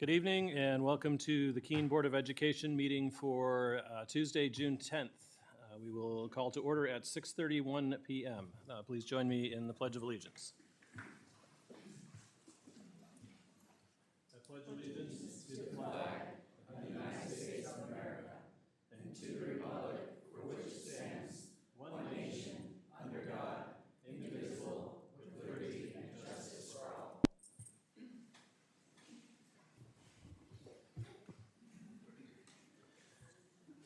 Good evening and welcome to the Keene Board of Education meeting for Tuesday, June 10th. We will call to order at 6:31 p.m. Please join me in the Pledge of Allegiance. I pledge allegiance to the flag of the United States of America and to the republic for which it stands, one nation, under God, indivisible, with liberty and justice for all.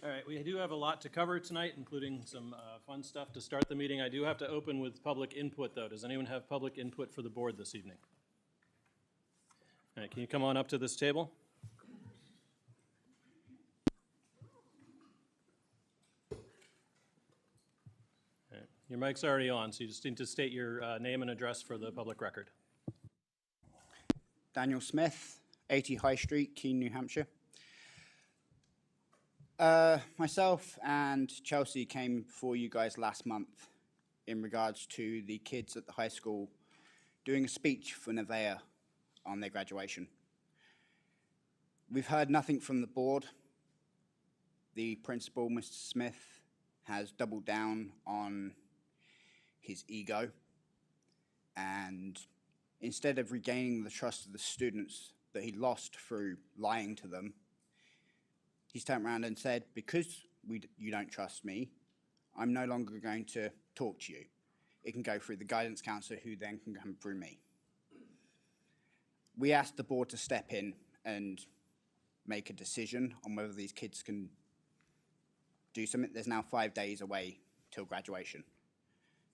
All right, we do have a lot to cover tonight, including some fun stuff to start the meeting. I do have to open with public input, though. Does anyone have public input for the board this evening? All right, can you come on up to this table? All right, your mic's already on, so you just need to state your name and address for the public record. Daniel Smith, 80 High Street, Keene, New Hampshire. Myself and Chelsea came before you guys last month in regards to the kids at the high school doing a speech for Nevaeh on their graduation. We've heard nothing from the board. The principal, Mr. Smith, has doubled down on his ego, and instead of regaining the trust of the students that he lost through lying to them, he's turned around and said, because you don't trust me, I'm no longer going to talk to you. It can go through the guidance counselor, who then can come through me. We asked the board to step in and make a decision on whether these kids can do something. There's now 5 days away till graduation.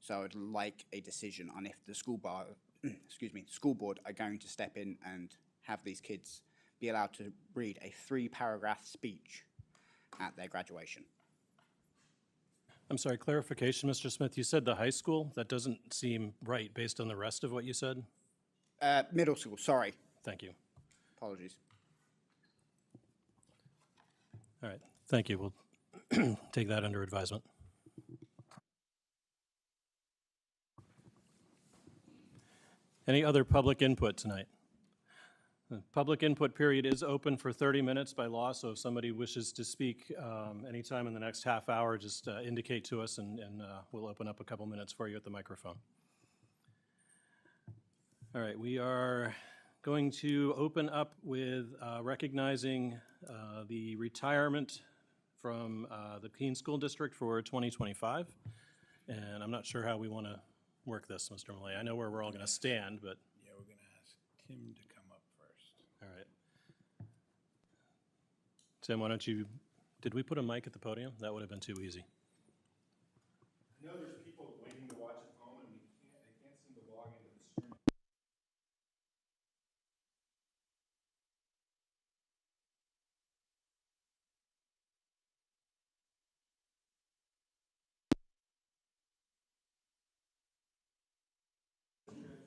So I'd like a decision on if the school board are going to step in and have these kids be allowed to read a 3-paragraph speech at their graduation. I'm sorry, clarification, Mr. Smith. You said the high school? That doesn't seem right based on the rest of what you said. Middle school, sorry. Thank you. Apologies. All right, thank you. We'll take that under advisement. Any other public input tonight? The public input period is open for 30 minutes by law, so if somebody wishes to speak anytime in the next half hour, just indicate to us and we'll open up a couple minutes for you at the microphone. All right, we are going to open up with recognizing the retirement from the Keene School District for 2025. And I'm not sure how we want to work this, Mr. Millay. I know where we're all going to stand, but... Yeah, we're going to ask Tim to come up first. All right. Tim, why don't you... Did we put a mic at the podium? That would have been too easy. I know there's people waiting to watch at home, and they can't seem to log into the stream.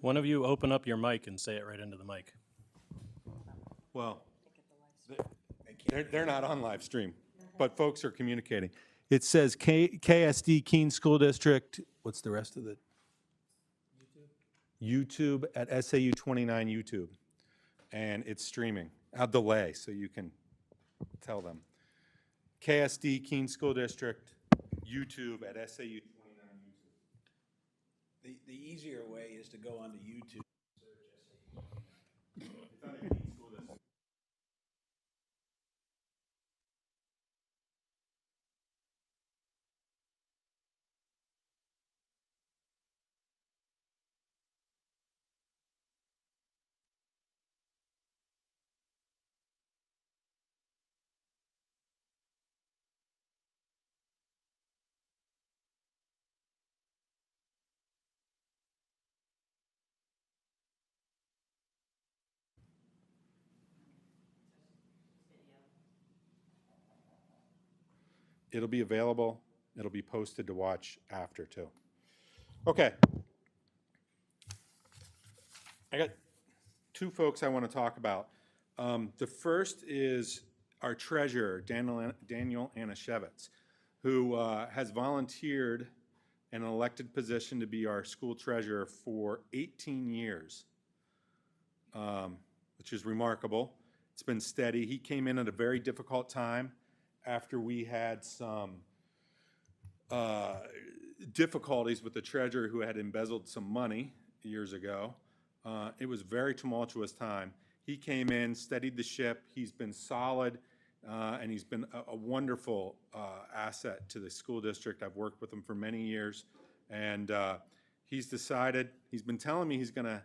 One of you open up your mic and say it right into the mic. Well, they're not on live stream, but folks are communicating. It says KSD Keene School District. What's the rest of it? YouTube at SAU 29 YouTube. And it's streaming. A delay, so you can tell them. KSD Keene School District, YouTube at SAU 29 YouTube. The easier way is to go onto YouTube. It's under Keene School District. It'll be available. It'll be posted to watch after, too. Okay. I got 2 folks I want to talk about. The first is our treasurer, Daniel Anashevitz, who has volunteered in an elected position to be our school treasurer for 18 years, which is remarkable. It's been steady. He came in at a very difficult time after we had some difficulties with the treasurer who had embezzled some money years ago. It was a very tumultuous time. He came in, steadied the ship. He's been solid, and he's been a wonderful asset to the school district. I've worked with him for many years, and he's decided, he's been telling me he's going to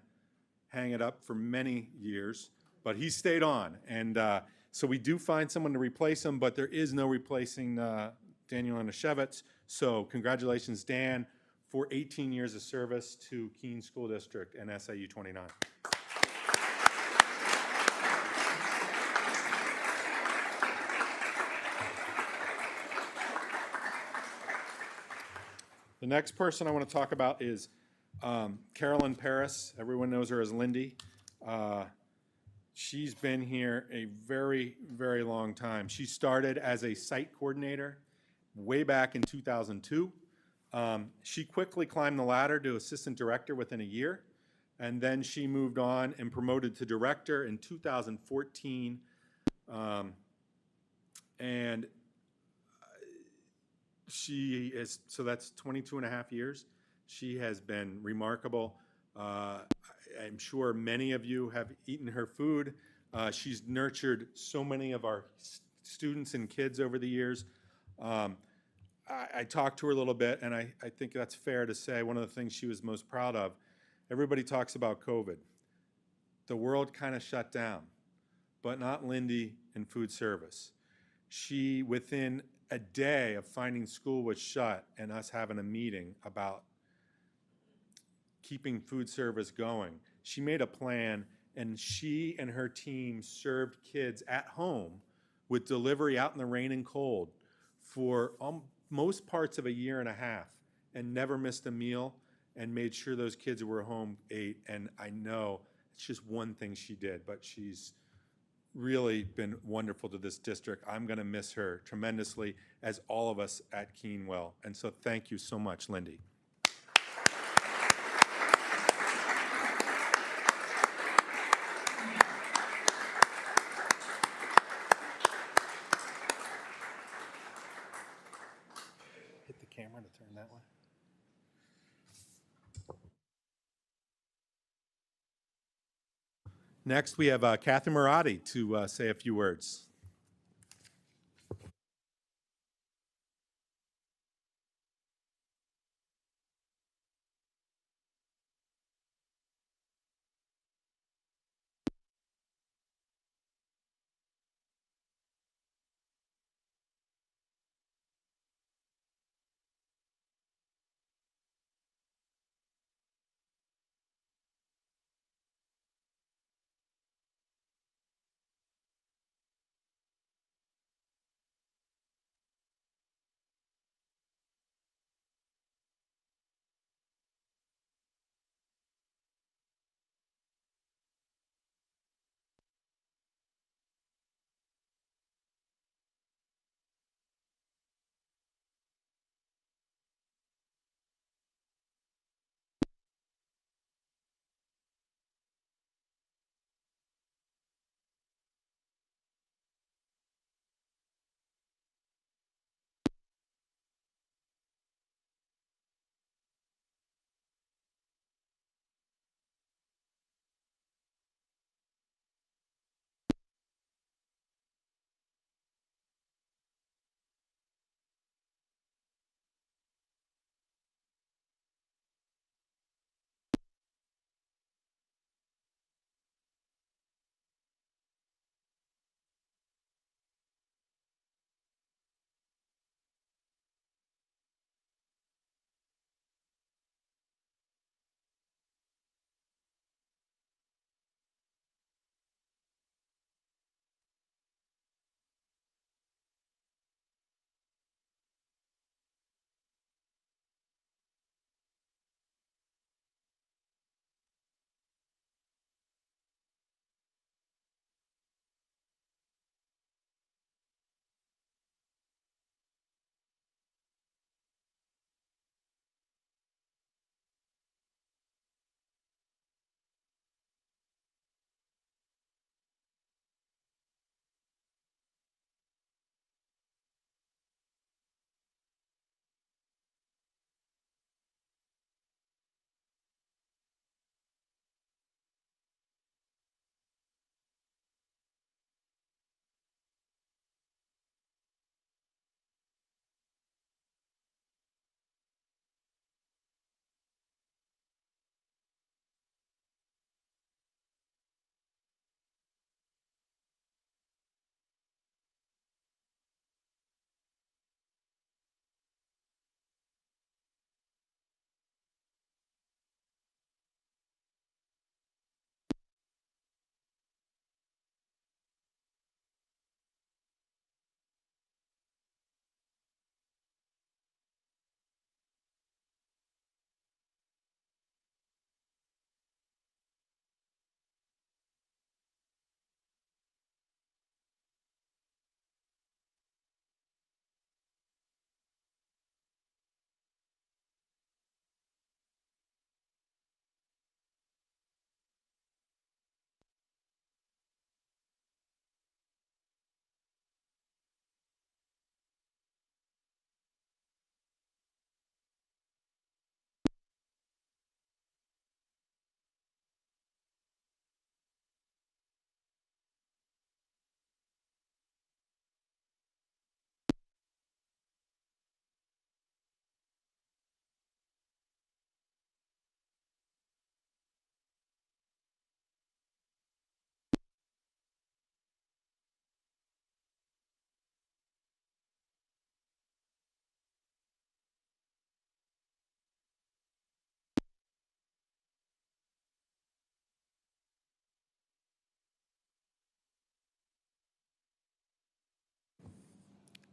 hang it up for many years, but he stayed on. And so we do find someone to replace him, but there is no replacing Daniel Anashevitz. So congratulations, Dan, for 18 years of service to Keene School District and SIU 29. The next person I want to talk about is Carolyn Paris. Everyone knows her as Lindy. She's been here a very, very long time. She started as a site coordinator way back in 2002. She quickly climbed the ladder to assistant director within a year, and then she moved on and promoted to director in 2014. And she is, so that's 22 and a half years. She has been remarkable. I'm sure many of you have eaten her food. She's nurtured so many of our students and kids over the years. I talked to her a little bit, and I think that's fair to say one of the things she was most proud of. Everybody talks about COVID. The world kind of shut down, but not Lindy in food service. She, within a day of finding school was shut and us having a meeting about keeping food service going, she made a plan, and she and her team served kids at home with delivery out in the rain and cold for most parts of a year and a half, and never missed a meal, and made sure those kids who were home ate. And I know it's just one thing she did, but she's really been wonderful to this district. I'm going to miss her tremendously, as all of us at Keene will. And so thank you so much, Lindy. Hit the camera to turn that way. Next, we have Catherine Marotti to say a few words.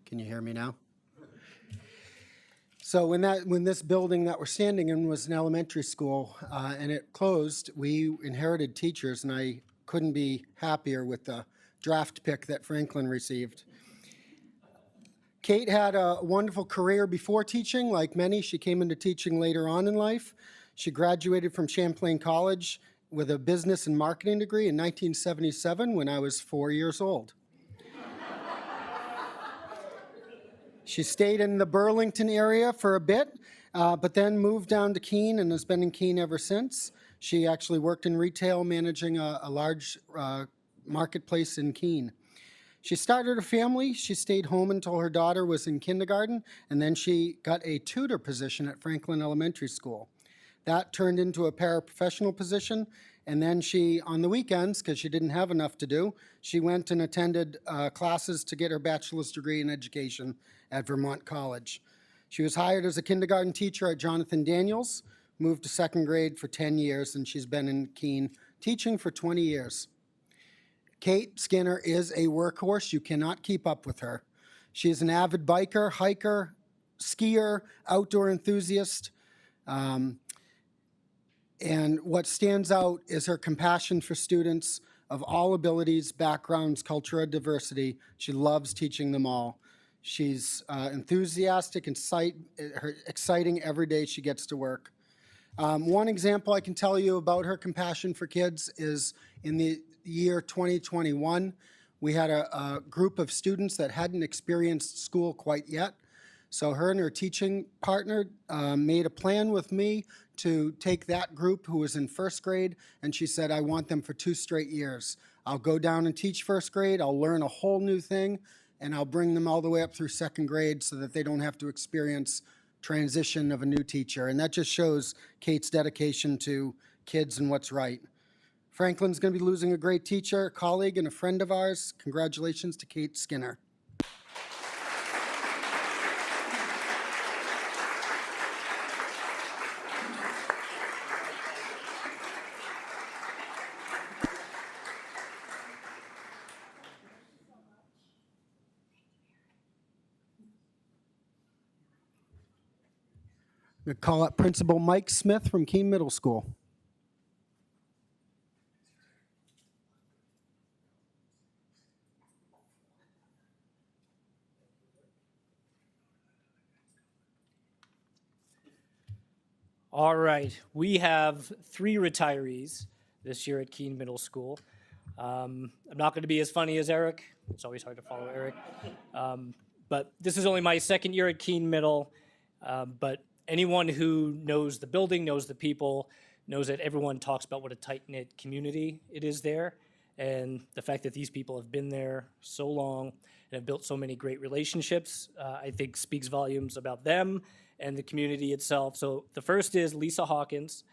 Can you hear me now? So when this building that we're standing in was an elementary school and it closed, we inherited teachers, and I couldn't be happier with the draft pick that Franklin received. Kate had a wonderful career before teaching. Like many, she came into teaching later on in life. She graduated from Champlain College with a business and marketing degree in 1977 when I was 4 years old. She stayed in the Burlington area for a bit, but then moved down to Keene and has been in Keene ever since. She actually worked in retail, managing a large marketplace in Keene. She started a family. She stayed home until her daughter was in kindergarten, and then she got a tutor position at Franklin Elementary School. That turned into a paraprofessional position, and then she, on the weekends, because she didn't have enough to do, she went and attended classes to get her bachelor's degree in education at Vermont College. She was hired as a kindergarten teacher at Jonathan Daniels, moved to second grade for 10 years, and she's been in Keene teaching for 20 years. Kate Skinner is a workhorse. You cannot keep up with her. She is an avid biker, hiker, skier, outdoor enthusiast. And what stands out is her compassion for students of all abilities, backgrounds, culture, and diversity. She loves teaching them all. She's enthusiastic and exciting every day she gets to work. One example I can tell you about her compassion for kids is in the year 2021, we had a group of students that hadn't experienced school quite yet. So her and her teaching partner made a plan with me to take that group who was in first grade, and she said, I want them for 2 straight years. I'll go down and teach first grade, I'll learn a whole new thing, and I'll bring them all the way up through second grade so that they don't have to experience transition of a new teacher. And that just shows Kate's dedication to kids and what's right. Franklin's going to be losing a great teacher, a colleague, and a friend of ours. Congratulations to Kate Skinner. I'm going to call up Principal Mike Smith from Keene Middle School. All right, we have 3 retirees this year at Keene Middle School. I'm not going to be as funny as Eric. It's always hard to follow Eric. But this is only my second year at Keene Middle. But anyone who knows the building, knows the people, knows that everyone talks about what a tight-knit community it is there. And the fact that these people have been there so long and have built so many great relationships, I think speaks volumes about them and the community itself. So the first is Lisa Hawkins.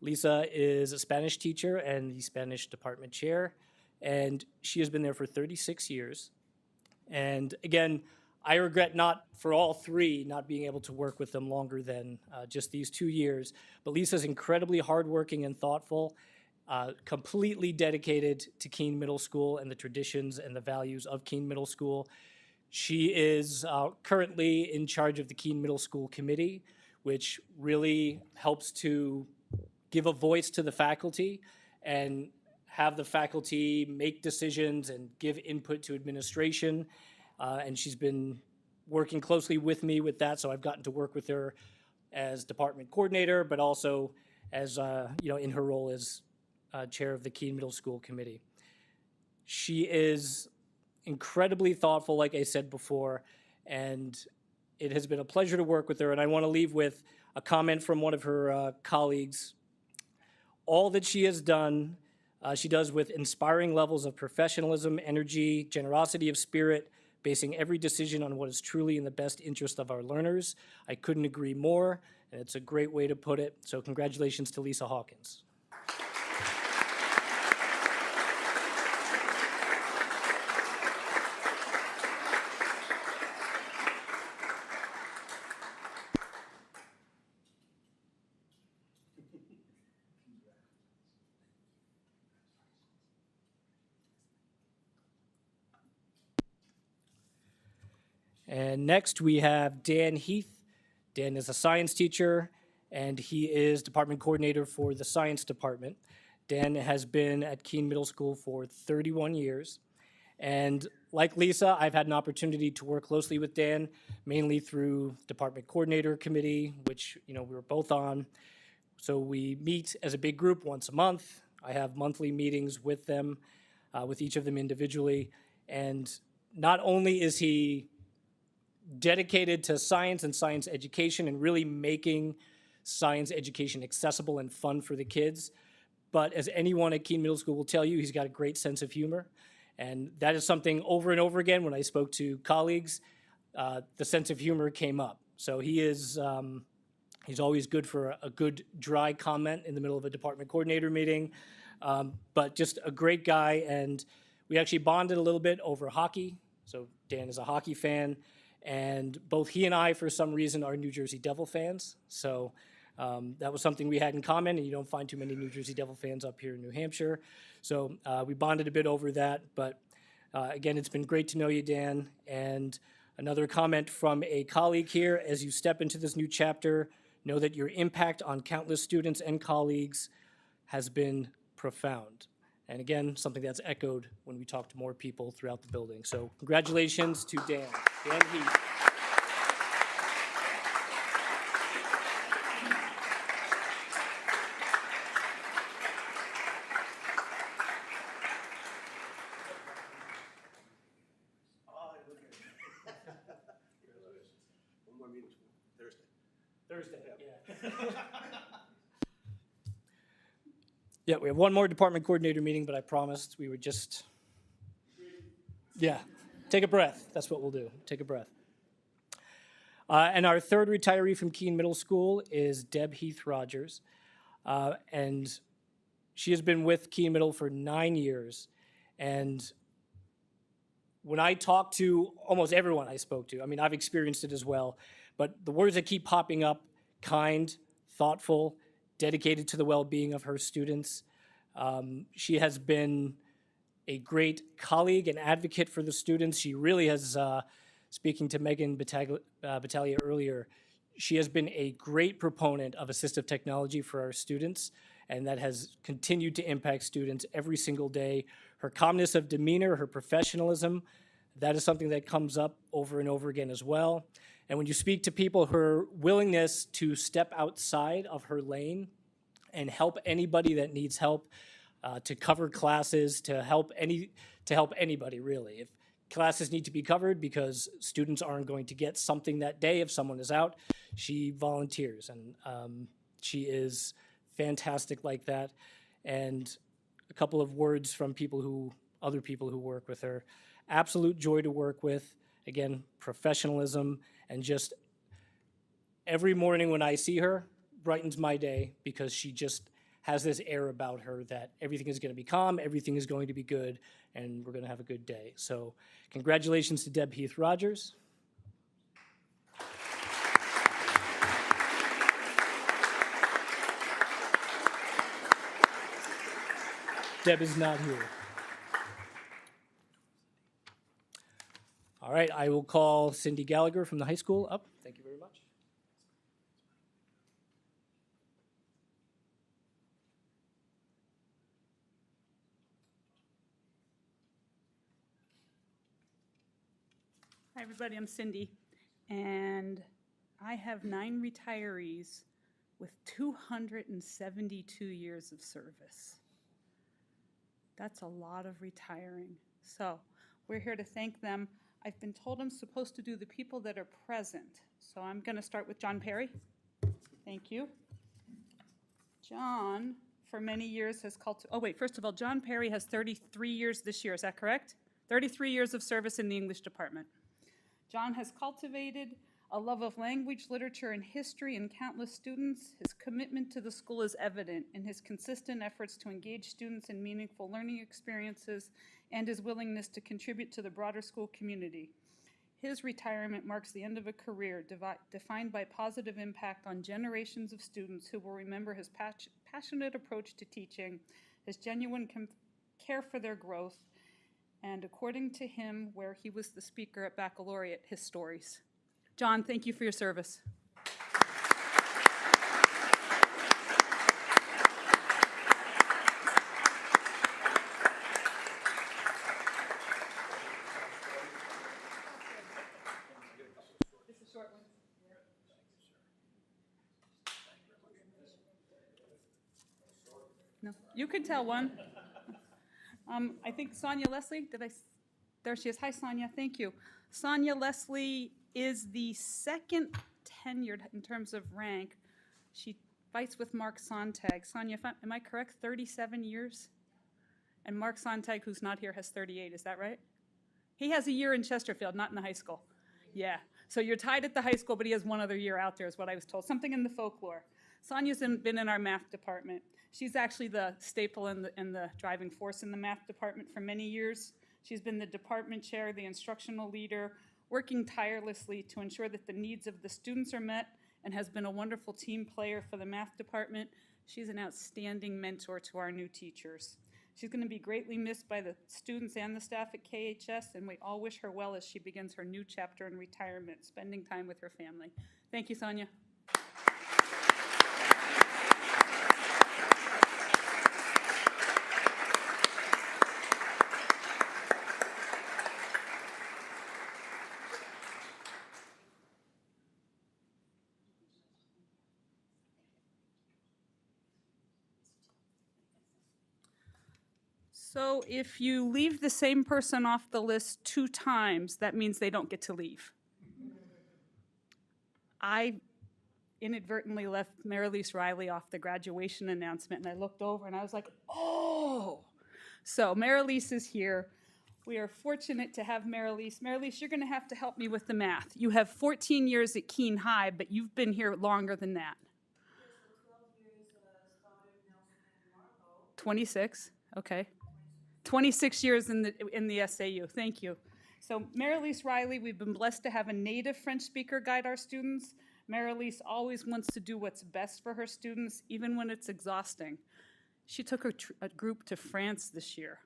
Lisa is a Spanish teacher and the Spanish department chair, and she has been there for 36 years. And again, I regret not, for all 3, not being able to work with them longer than just these 2 years. But Lisa's incredibly hardworking and thoughtful, completely dedicated to Keene Middle School and the traditions and the values of Keene Middle School. She is currently in charge of the Keene Middle School Committee, which really helps to give a voice to the faculty and have the faculty make decisions and give input to administration. And she's been working closely with me with that, so I've gotten to work with her as department coordinator, but also as in her role as chair of the Keene Middle School Committee. She is incredibly thoughtful, like I said before, and it has been a pleasure to work with her. And I want to leave with a comment from one of her colleagues. All that she has done, she does with inspiring levels of professionalism, energy, generosity of spirit, basing every decision on what is truly in the best interest of our learners. I couldn't agree more, and it's a great way to put it. So congratulations to Lisa Hawkins. And next we have Dan Heath. Dan is a science teacher, and he is department coordinator for the science department. Dan has been at Keene Middle School for 31 years. And like Lisa, I've had an opportunity to work closely with Dan, mainly through department coordinator committee, which we were both on. So we meet as a big group once a month. I have monthly meetings with them, with each of them individually. And not only is he dedicated to science and science education and really making science education accessible and fun for the kids, but as anyone at Keene Middle School will tell you, he's got a great sense of humor. And that is something over and over again when I spoke to colleagues, the sense of humor came up. So he is, he's always good for a good dry comment in the middle of a department coordinator meeting, but just a great guy. And we actually bonded a little bit over hockey. So Dan is a hockey fan, and both he and I, for some reason, are New Jersey Devil fans. So that was something we had in common, and you don't find too many New Jersey Devil fans up here in New Hampshire. So we bonded a bit over that, but again, it's been great to know you, Dan. And another comment from a colleague here: as you step into this new chapter, know that your impact on countless students and colleagues has been profound. And again, something that's echoed when we talk to more people throughout the building. So congratulations to Dan. Dan Heath. Thursday, yeah. Yeah, we have one more department coordinator meeting, but I promised we would just, yeah, take a breath. That's what we'll do. Take a breath. And our third retiree from Keene Middle School is Deb Heath Rogers. And she has been with Keene Middle for 9 years. And when I talk to almost everyone I spoke to, I mean, I've experienced it as well, but the words that keep popping up: kind, thoughtful, dedicated to the well-being of her students. She has been a great colleague and advocate for the students. She really has, speaking to Megan Battaglia earlier, she has been a great proponent of assistive technology for our students, and that has continued to impact students every single day. Her calmness of demeanor, her professionalism, that is something that comes up over and over again as well. And when you speak to people, her willingness to step outside of her lane and help anybody that needs help, to cover classes, to help anybody really. If classes need to be covered because students aren't going to get something that day if someone is out, she volunteers, and she is fantastic like that. And a couple of words from other people who work with her: absolute joy to work with. Again, professionalism, and just every morning when I see her, brightens my day, because she just has this air about her that everything is going to be calm, everything is going to be good, and we're going to have a good day. So congratulations to Deb Heath Rogers. Deb is not here. All right, I will call Cindy Gallagher from the high school up. Thank you very much. Hi, everybody, I'm Cindy, and I have 9 retirees with 272 years of service. That's a lot of retiring. So we're here to thank them. I've been told I'm supposed to do the people that are present. So I'm going to start with John Perry. Thank you. John, for many years, has first of all, John Perry has 33 years this year. Is that correct? 33 years of service in the English department. John has cultivated a love of language, literature, and history in countless students. His commitment to the school is evident in his consistent efforts to engage students in meaningful learning experiences and his willingness to contribute to the broader school community. His retirement marks the end of a career defined by positive impact on generations of students who will remember his passionate approach to teaching, his genuine care for their growth, and according to him, where he was the speaker at baccalaureate, his stories. John, thank you for your service. No, you can tell one. I think Sonia Leslie, there she is. Hi, Sonia, thank you. Sonia Leslie is the second tenured in terms of rank. She fights with Mark Sontag. Sonia, am I correct, 37 years? And Mark Sontag, who's not here, has 38, is that right? He has a year in Chesterfield, not in the high school. Yeah, so you're tied at the high school, but he has one other year out there is what I was told. Something in the folklore. Sonia's been in our math department. She's actually the staple and the driving force in the math department for many years. She's been the department chair, the instructional leader, working tirelessly to ensure that the needs of the students are met, and has been a wonderful team player for the math department. She's an outstanding mentor to our new teachers. She's going to be greatly missed by the students and the staff at KHS, and we all wish her well as she begins her new chapter in retirement, spending time with her family. Thank you, Sonia. So if you leave the same person off the list 2 times, that means they don't get to leave. I inadvertently left Marilise Riley off the graduation announcement, and I looked over and I was like, oh! So Marilise is here. We are fortunate to have Marilise. Marilise, you're going to have to help me with the math. You have 14 years at Keene High, but you've been here longer than that. 26, okay. 26 years in the SAU, thank you. So Marilise Riley, we've been blessed to have a native French speaker guide our students. Marilise always wants to do what's best for her students, even when it's exhausting. She took a group to France this year,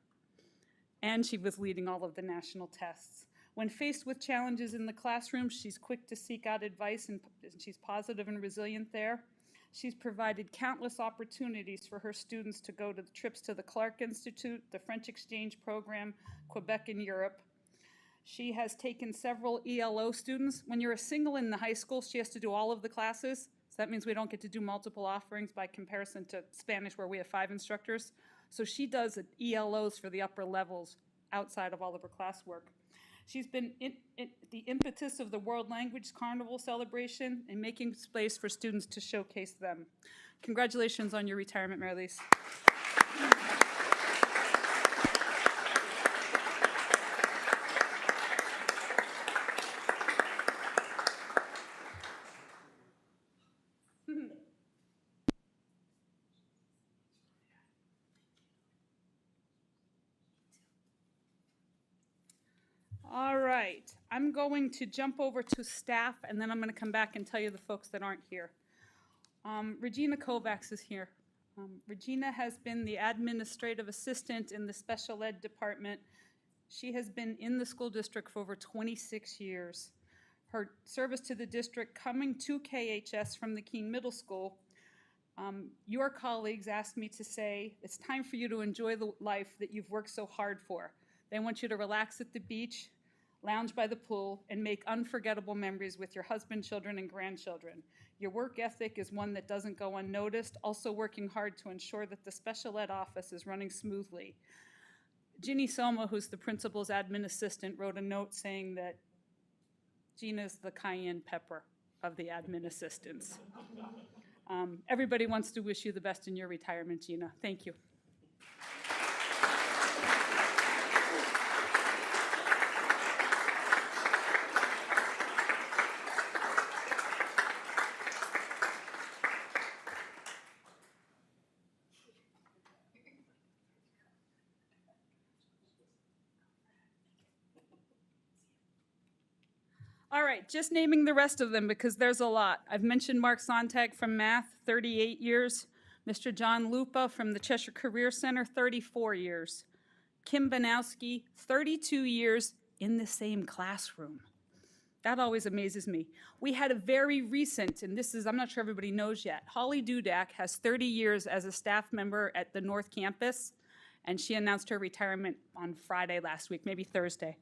and she was leading all of the national tests. When faced with challenges in the classroom, she's quick to seek out advice, and she's positive and resilient there. She's provided countless opportunities for her students to go to the trips to the Clark Institute, the French Exchange Program, Quebec, and Europe. She has taken several ELO students. When you're a single in the high school, she has to do all of the classes. So that means we don't get to do multiple offerings by comparison to Spanish, where we have 5 instructors. So she does ELOs for the upper levels outside of all of her classwork. She's been the impetus of the World Language Carnival celebration and making space for students to showcase them. Congratulations on your retirement, Marilise. All right, I'm going to jump over to staff, and then I'm going to come back and tell you the folks that aren't here. Regina Kovacs is here. Regina has been the administrative assistant in the special ed department. She has been in the school district for over 26 years. Her service to the district coming to KHS from the Keene Middle School. Your colleagues asked me to say, it's time for you to enjoy the life that you've worked so hard for. They want you to relax at the beach, lounge by the pool, and make unforgettable memories with your husband, children, and grandchildren. Your work ethic is one that doesn't go unnoticed, also working hard to ensure that the special ed office is running smoothly. Ginny Soma, who's the principal's admin assistant, wrote a note saying that Gina's the cayenne pepper of the admin assistants. Everybody wants to wish you the best in your retirement, Gina. Thank you. All right, just naming the rest of them because there's a lot. I've mentioned Mark Sontag from math, 38 years. Mr. John Lupa from the Cheshire Career Center, 34 years. Kim Banowski, 32 years in the same classroom. That always amazes me. We had a very recent, and this is, I'm not sure everybody knows yet, Holly Dudak has 30 years as a staff member at the North Campus, and she announced her retirement on Friday last week, maybe Thursday.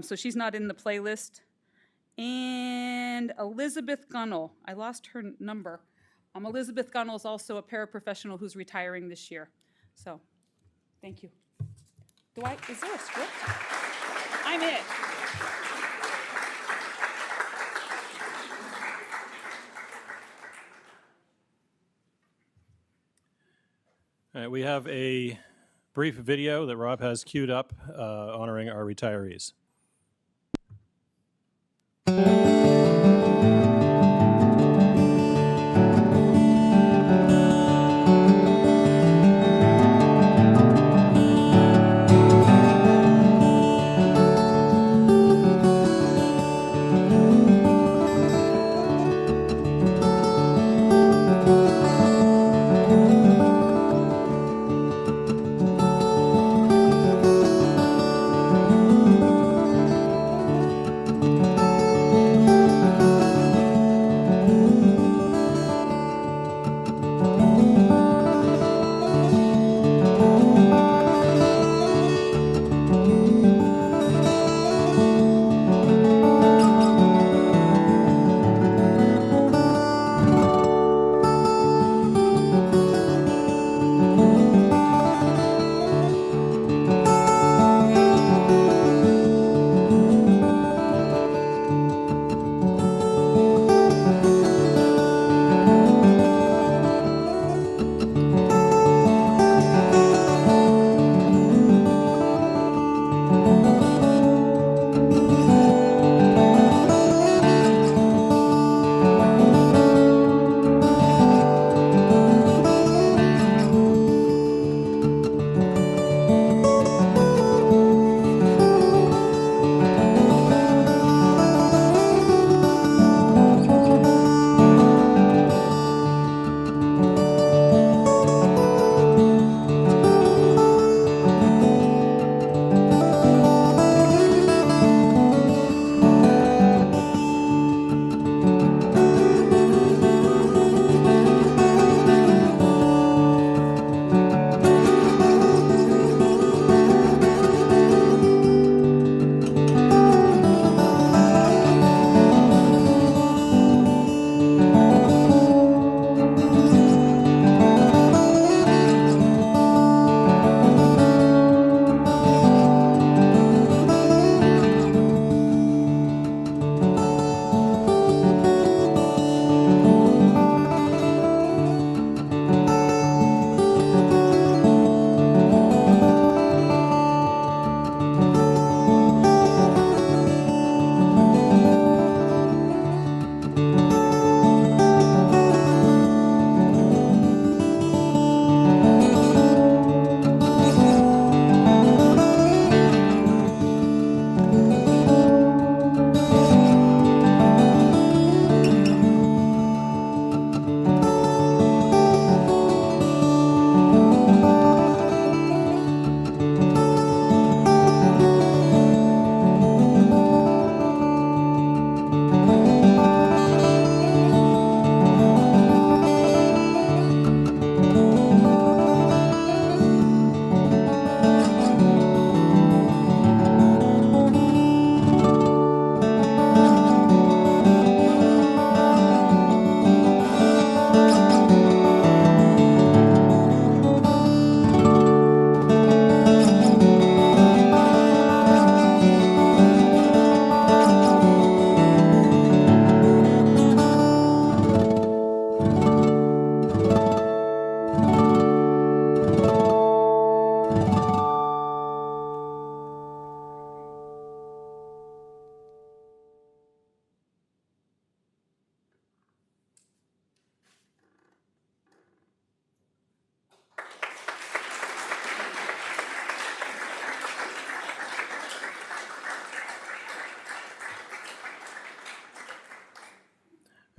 So she's not in the playlist. And Elizabeth Gunnell, I lost her number. Elizabeth Gunnell is also a paraprofessional who's retiring this year. So, thank you. Is there a script? I'm it. All right, we have a brief video that Rob has queued up honoring our retirees.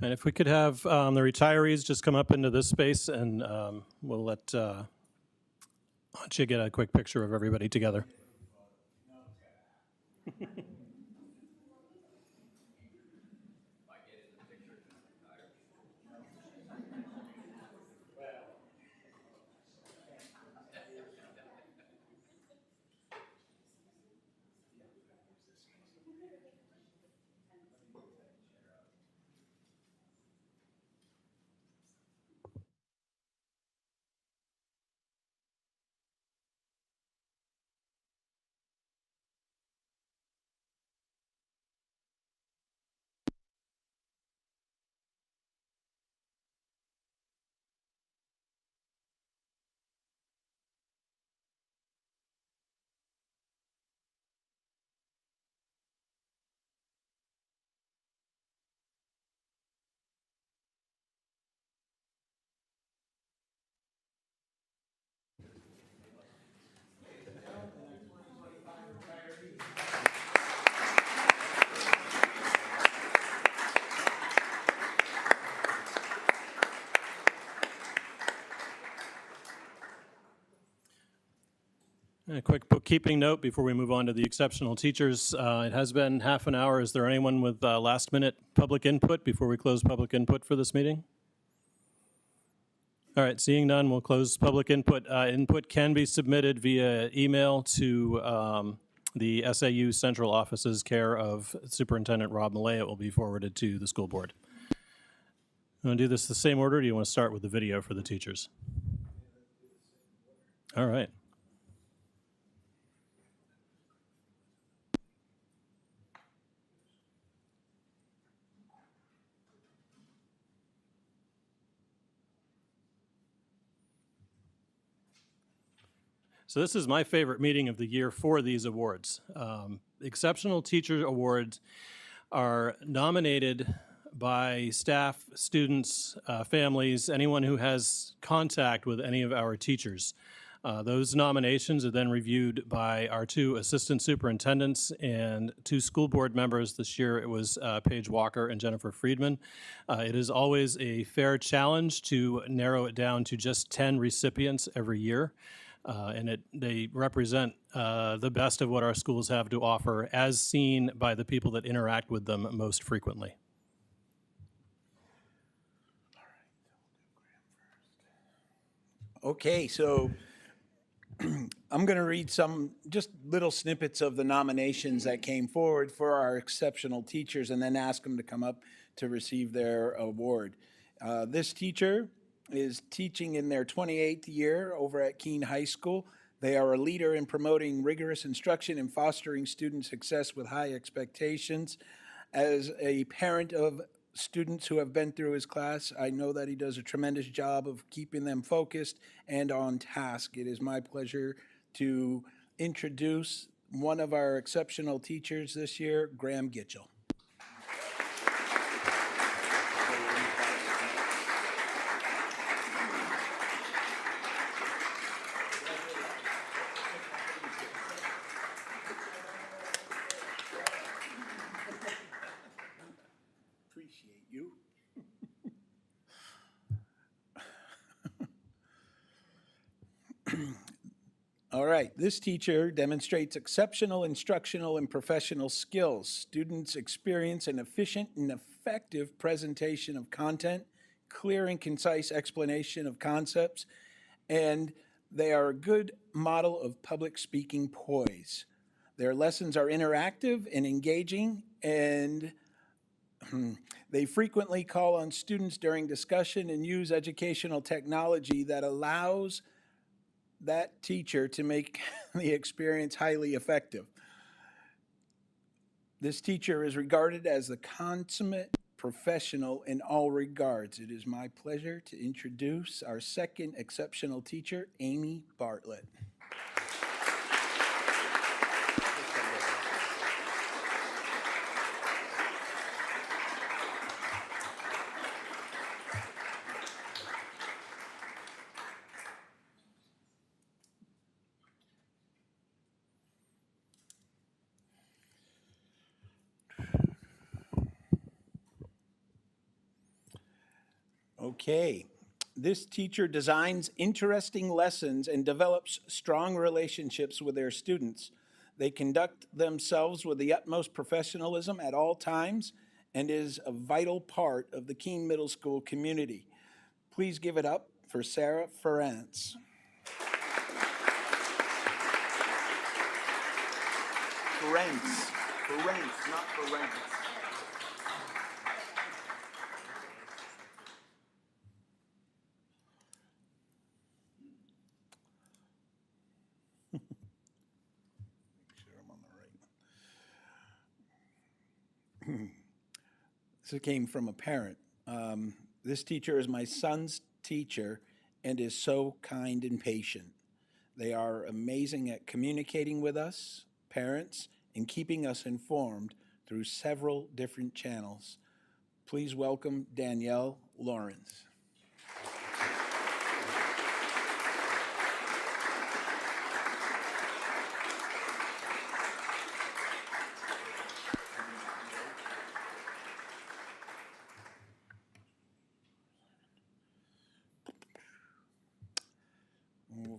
And if we could have the retirees just come up into this space, and we'll let don't you get a quick picture of everybody together? A quick bookkeeping note before we move on to the exceptional teachers. It has been half an hour. Is there anyone with last-minute public input before we close public input for this meeting? All right, seeing none, we'll close public input. Input can be submitted via email to the SAU Central Office's care of Superintendent Rob Millay. It will be forwarded to the school board. You want to do this the same order, or do you want to start with the video for the teachers? All right. So this is my favorite meeting of the year for these awards. Exceptional Teacher Awards are nominated by staff, students, families, anyone who has contact with any of our teachers. Those nominations are then reviewed by our two assistant superintendents and two school board members. This year it was Paige Walker and Jennifer Friedman. It is always a fair challenge to narrow it down to just 10 recipients every year. And they represent the best of what our schools have to offer as seen by the people that interact with them most frequently. Okay, so I'm going to read some just little snippets of the nominations that came forward for our exceptional teachers and then ask them to come up to receive their award. This teacher is teaching in their 28th year over at Keene High School. They are a leader in promoting rigorous instruction and fostering student success with high expectations. As a parent of students who have been through his class, I know that he does a tremendous job of keeping them focused and on task. It is my pleasure to introduce one of our exceptional teachers this year, Graham Gitchell. Appreciate you. All right, this teacher demonstrates exceptional instructional and professional skills. Students experience an efficient and effective presentation of content, clear and concise explanation of concepts, and they are a good model of public speaking poise. Their lessons are interactive and engaging, and they frequently call on students during discussion and use educational technology that allows that teacher to make the experience highly effective. This teacher is regarded as the consummate professional in all regards. It is my pleasure to introduce our second exceptional teacher, Amy Bartlett. Okay, This teacher designs interesting lessons and develops strong relationships with their students. They conduct themselves with the utmost professionalism at all times and is a vital part of the Keene Middle School community. Please give it up for Sarah Ferrance. Ferrance, not Ferrance. This came from a parent. This teacher is my son's teacher and is so kind and patient. They are amazing at communicating with us, parents, and keeping us informed through several different channels. Please welcome Danielle Lawrence.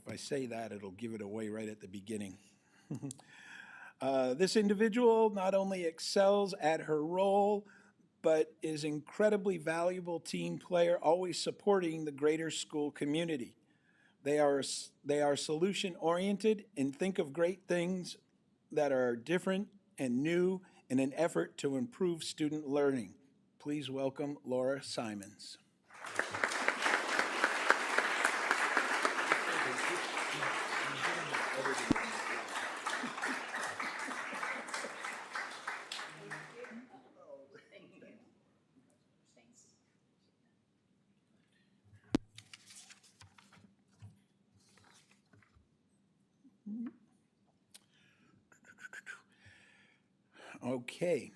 If I say that, it'll give it away right at the beginning. This individual not only excels at her role, but is incredibly valuable team player, always supporting the greater school community. They are solution-oriented and think of great things that are different and new in an effort to improve student learning. Please welcome Laura Simons. Okay.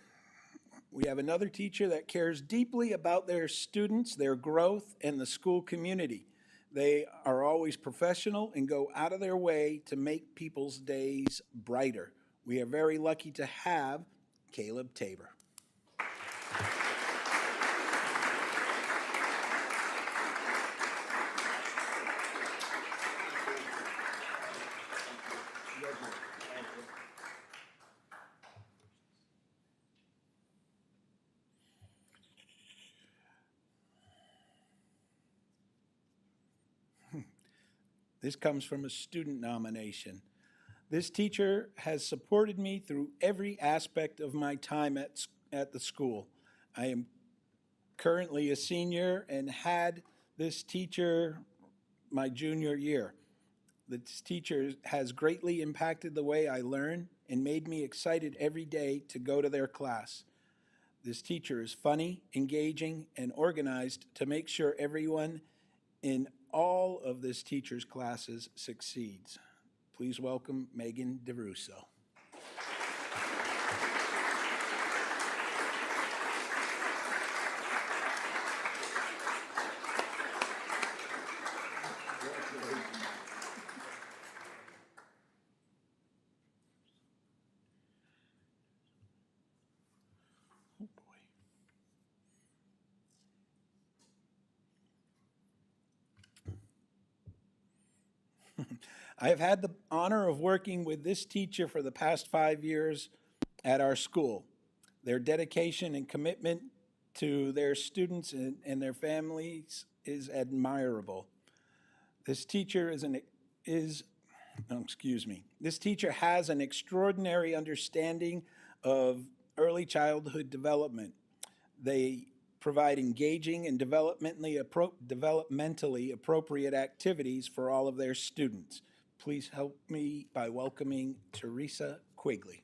We have another teacher that cares deeply about their students, their growth, and the school community. They are always professional and go out of their way to make people's days brighter. We are very lucky to have Caleb Tabor. This comes from a student nomination. This teacher has supported me through every aspect of my time at the school. I am currently a senior and had this teacher my junior year. This teacher has greatly impacted the way I learn and made me excited every day to go to their class. This teacher is funny, engaging, and organized to make sure everyone in all of this teacher's classes succeeds. Please welcome Megan DeRusso. I have had the honor of working with this teacher for the past 5 years at our school. Their dedication and commitment to their students and their families is admirable. This teacher This teacher has an extraordinary understanding of early childhood development. They provide engaging and developmentally appropriate activities for all of their students. Please help me by welcoming Teresa Quigley.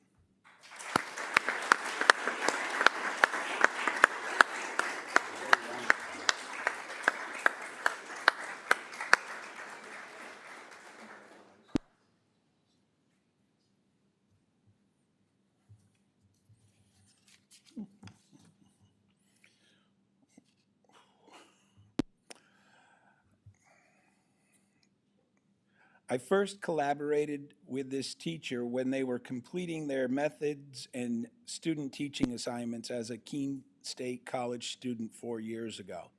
I first collaborated with this teacher when they were completing their methods and student teaching assignments as a Keene State College student 4 years ago.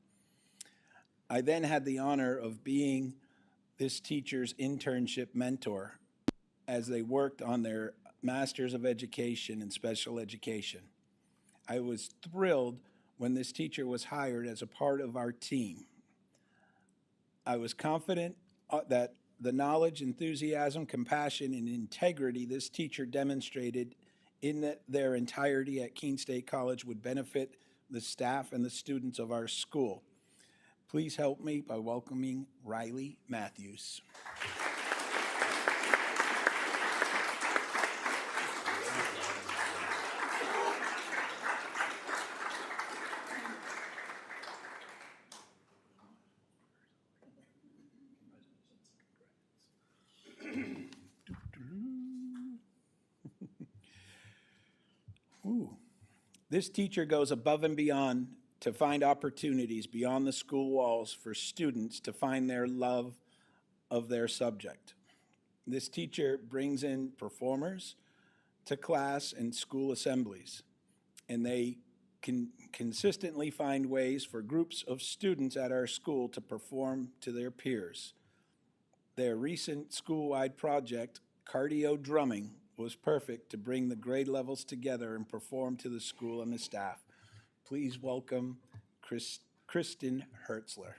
I then had the honor of being this teacher's internship mentor as they worked on their Masters of Education in Special Education. I was thrilled when this teacher was hired as a part of our team. I was confident that the knowledge, enthusiasm, compassion, and integrity this teacher demonstrated in their entirety at Keene State College would benefit the staff and the students of our school. Please help me by welcoming Riley Matthews. Ooh. This teacher goes above and beyond to find opportunities beyond the school walls for students to find their love of their subject. This teacher brings in performers to class and school assemblies, and they can consistently find ways for groups of students at our school to perform to their peers. Their recent school-wide project, Cardio Drumming, was perfect to bring the grade levels together and perform to the school and the staff. Please welcome Kristen Hertzler.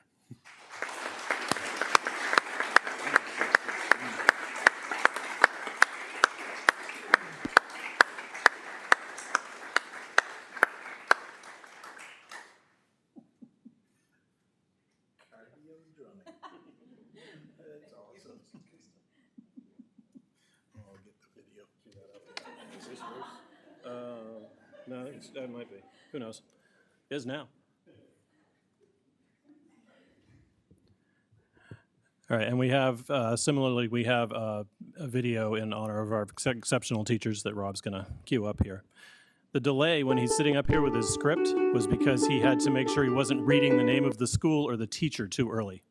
That's awesome. I'll get the video. Is this yours? No, that might be. Who knows? It is now. All right, and we have, similarly, we have a video in honor of our exceptional teachers that Rob's going to cue up here. The delay when he's sitting up here with his script was because he had to make sure he wasn't reading the name of the school or the teacher too early.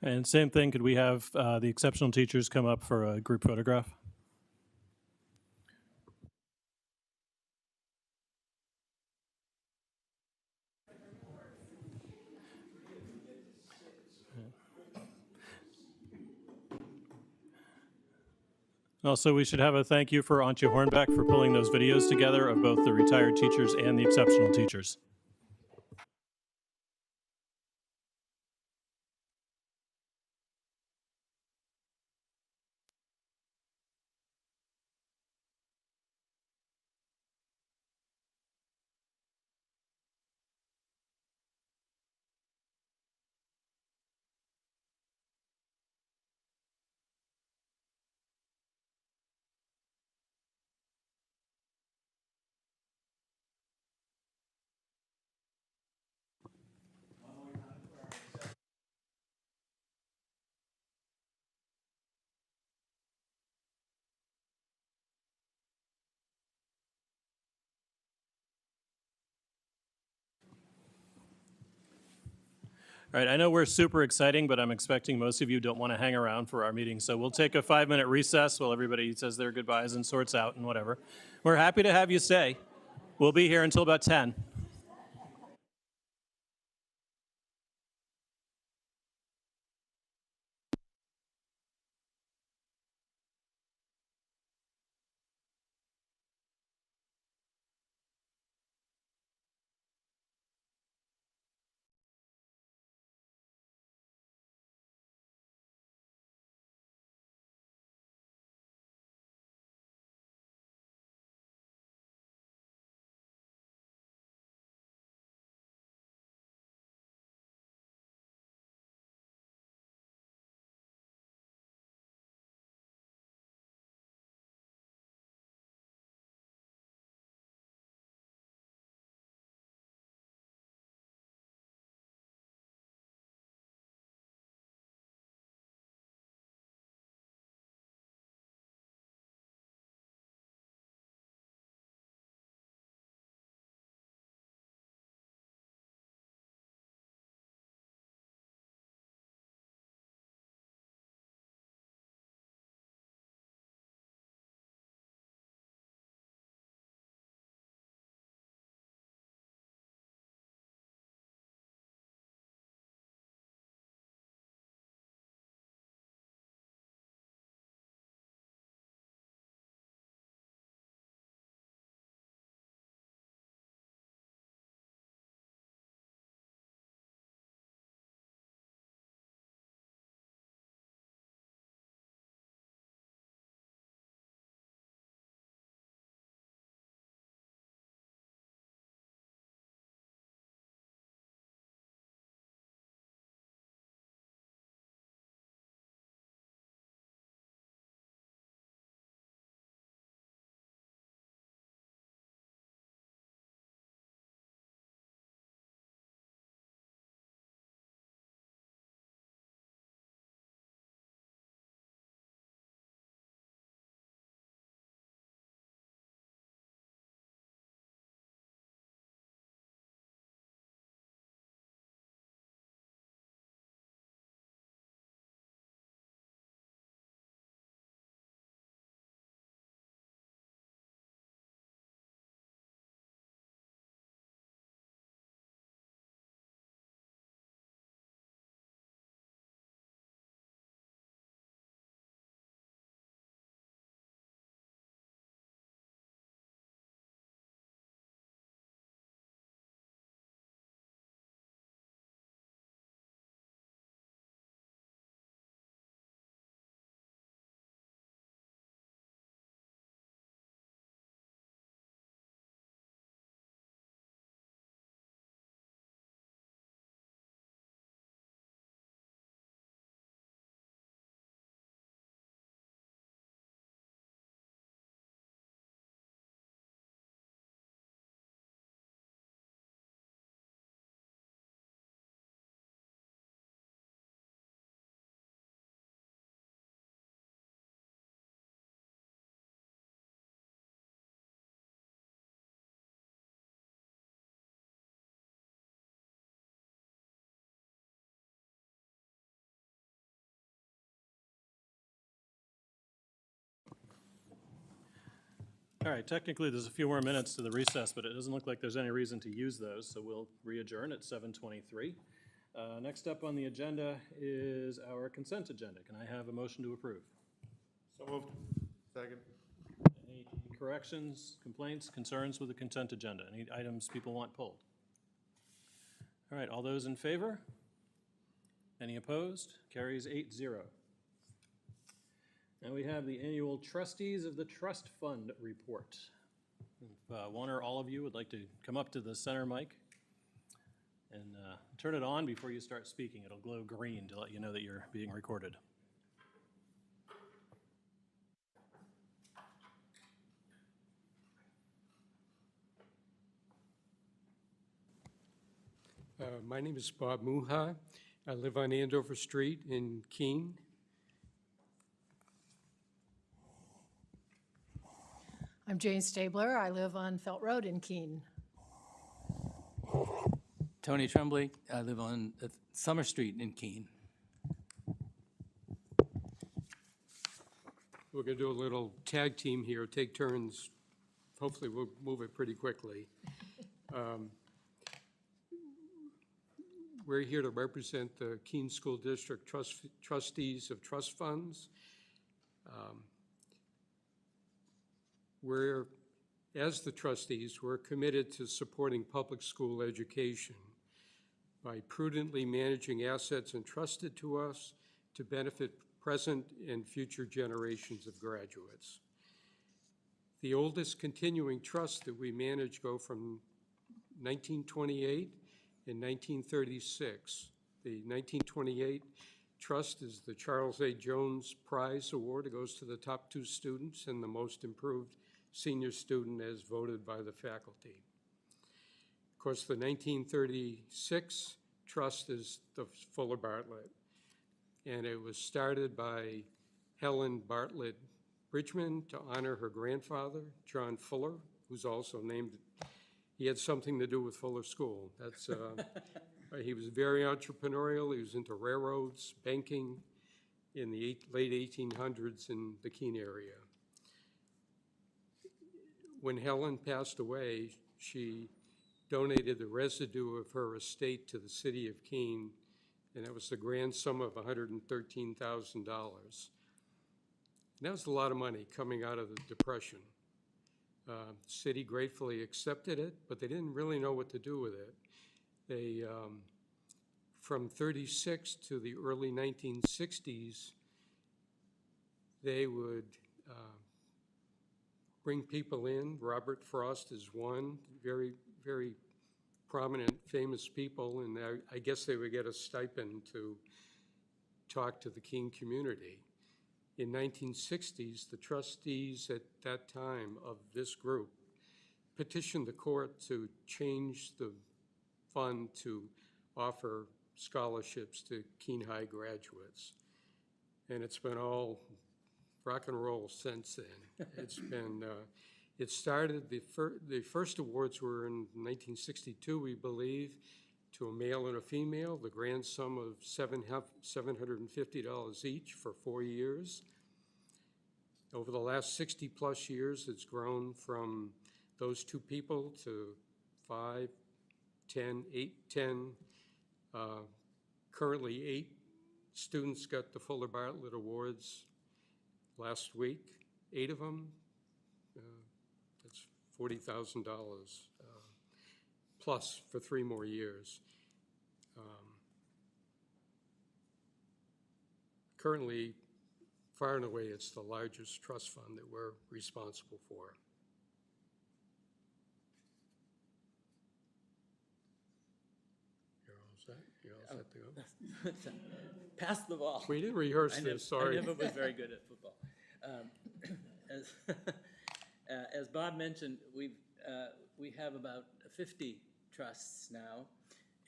And same thing, could we have the exceptional teachers come up for a group photograph? Also, we should have a thank you for Antje Hornbeck for pulling those videos together of both the retired teachers and the exceptional teachers. All right, I know we're super exciting, but I'm expecting most of you don't want to hang around for our meeting, so we'll take a 5-minute recess while everybody says their goodbyes and sorts out and whatever. We're happy to have you stay. We'll be here until about 10. All right, technically, there's a few more minutes to the recess, but it doesn't look like there's any reason to use those, so we'll re-adjourn at 7:23. Next up on the agenda is our consent agenda. Can I have a motion to approve? So moved. Second. Any corrections, complaints, concerns with the consent agenda? Any items people want pulled? All right, all those in favor? Any opposed? Carries 8-0. Now we have the annual Trustees of the Trust Fund report. If one or all of you would like to come up to the center mic and turn it on before you start speaking. It'll glow green to let you know that you're being recorded. My name is Bob Muha. I live on Andover Street in Keene. I'm Jane Stabler. I live on Felt Road in Keene. Tony Tremblay. I live on Summer Street in Keene. We're going to do a little tag team here, take turns. Hopefully, we'll move it pretty quickly. We're here to represent the Keene School District trustees of trust funds. As the trustees, we're committed to supporting public school education by prudently managing assets entrusted to us to benefit present and future generations of graduates. The oldest continuing trusts that we manage go from 1928 and 1936. The 1928 trust is the Charles A. Jones Prize Award. It goes to the top 2 students and the most improved senior student as voted by the faculty. Of course, the 1936 trust is the Fuller Bartlett, and it was started by Helen Bartlett Bridgman to honor her grandfather, John Fuller, who's also named, he had something to do with Fuller School. That's, he was very entrepreneurial. He was into railroads, banking in the late 1800s in the Keene area. When Helen passed away, she donated the residue of her estate to the city of Keene, and that was the grand sum of $113,000. That was a lot of money coming out of the Depression. The city gratefully accepted it, but they didn't really know what to do with it. They, from 36 to the early 1960s, they would bring people in. Robert Frost is one, very, very prominent, famous people, and I guess they would get a stipend to talk to the Keene community. In 1960s, the trustees at that time of this group petitioned the court to change the fund to offer scholarships to Keene High graduates. And it's been all rock and roll since then. It's been, it started, the first awards were in 1962, we believe, to a male and a female, the grand sum of $750 each for 4 years. Over the last 60 plus years, it's grown from those 2 people to 5, 10, 8, 10. Currently 8 students got the Fuller Bartlett Awards last week, 8 of them. That's $40,000 plus for 3 more years. Currently, far and away, it's the largest trust fund that we're responsible for. You're all set? You're all set to go? Pass the ball. We didn't rehearse this, sorry. I never was very good at football. As Bob mentioned, we have about 50 trusts now,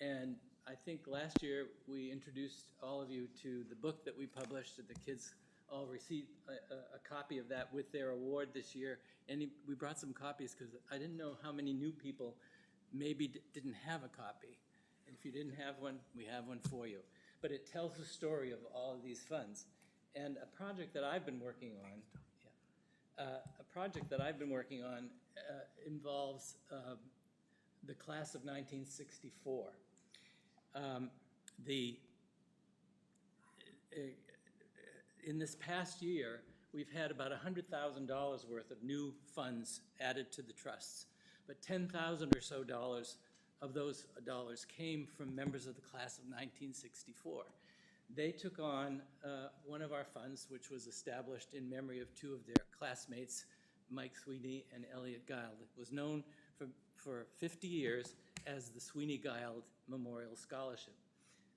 and I think last year we introduced all of you to the book that we published, that the kids all received a copy of that with their award this year, and we brought some copies because I didn't know how many new people maybe didn't have a copy. And if you didn't have one, we have one for you. But it tells the story of all of these funds. And a project that I've been working on, a project that I've been working on involves the class of 1964. In this past year, we've had about $100,000 worth of new funds added to the trusts, but $10,000 or so of those dollars came from members of the class of 1964. They took on one of our funds, which was established in memory of two of their classmates, Mike Sweeney and Elliot Guild. It was known for 50 years as the Sweeney-Guild Memorial Scholarship.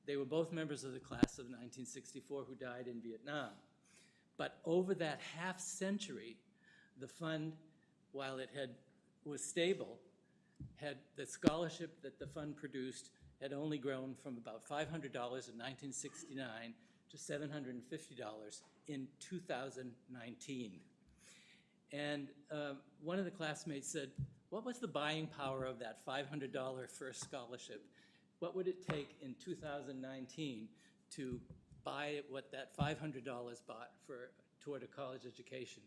They were both members of the class of 1964 who died in Vietnam. But over that half century, the fund, while it was stable, had the scholarship that the fund produced had only grown from about $500 in 1969 to $750 in 2019. And one of the classmates said, what was the buying power of that $500 first scholarship? What would it take in 2019 to buy what that $500 bought toward a college education?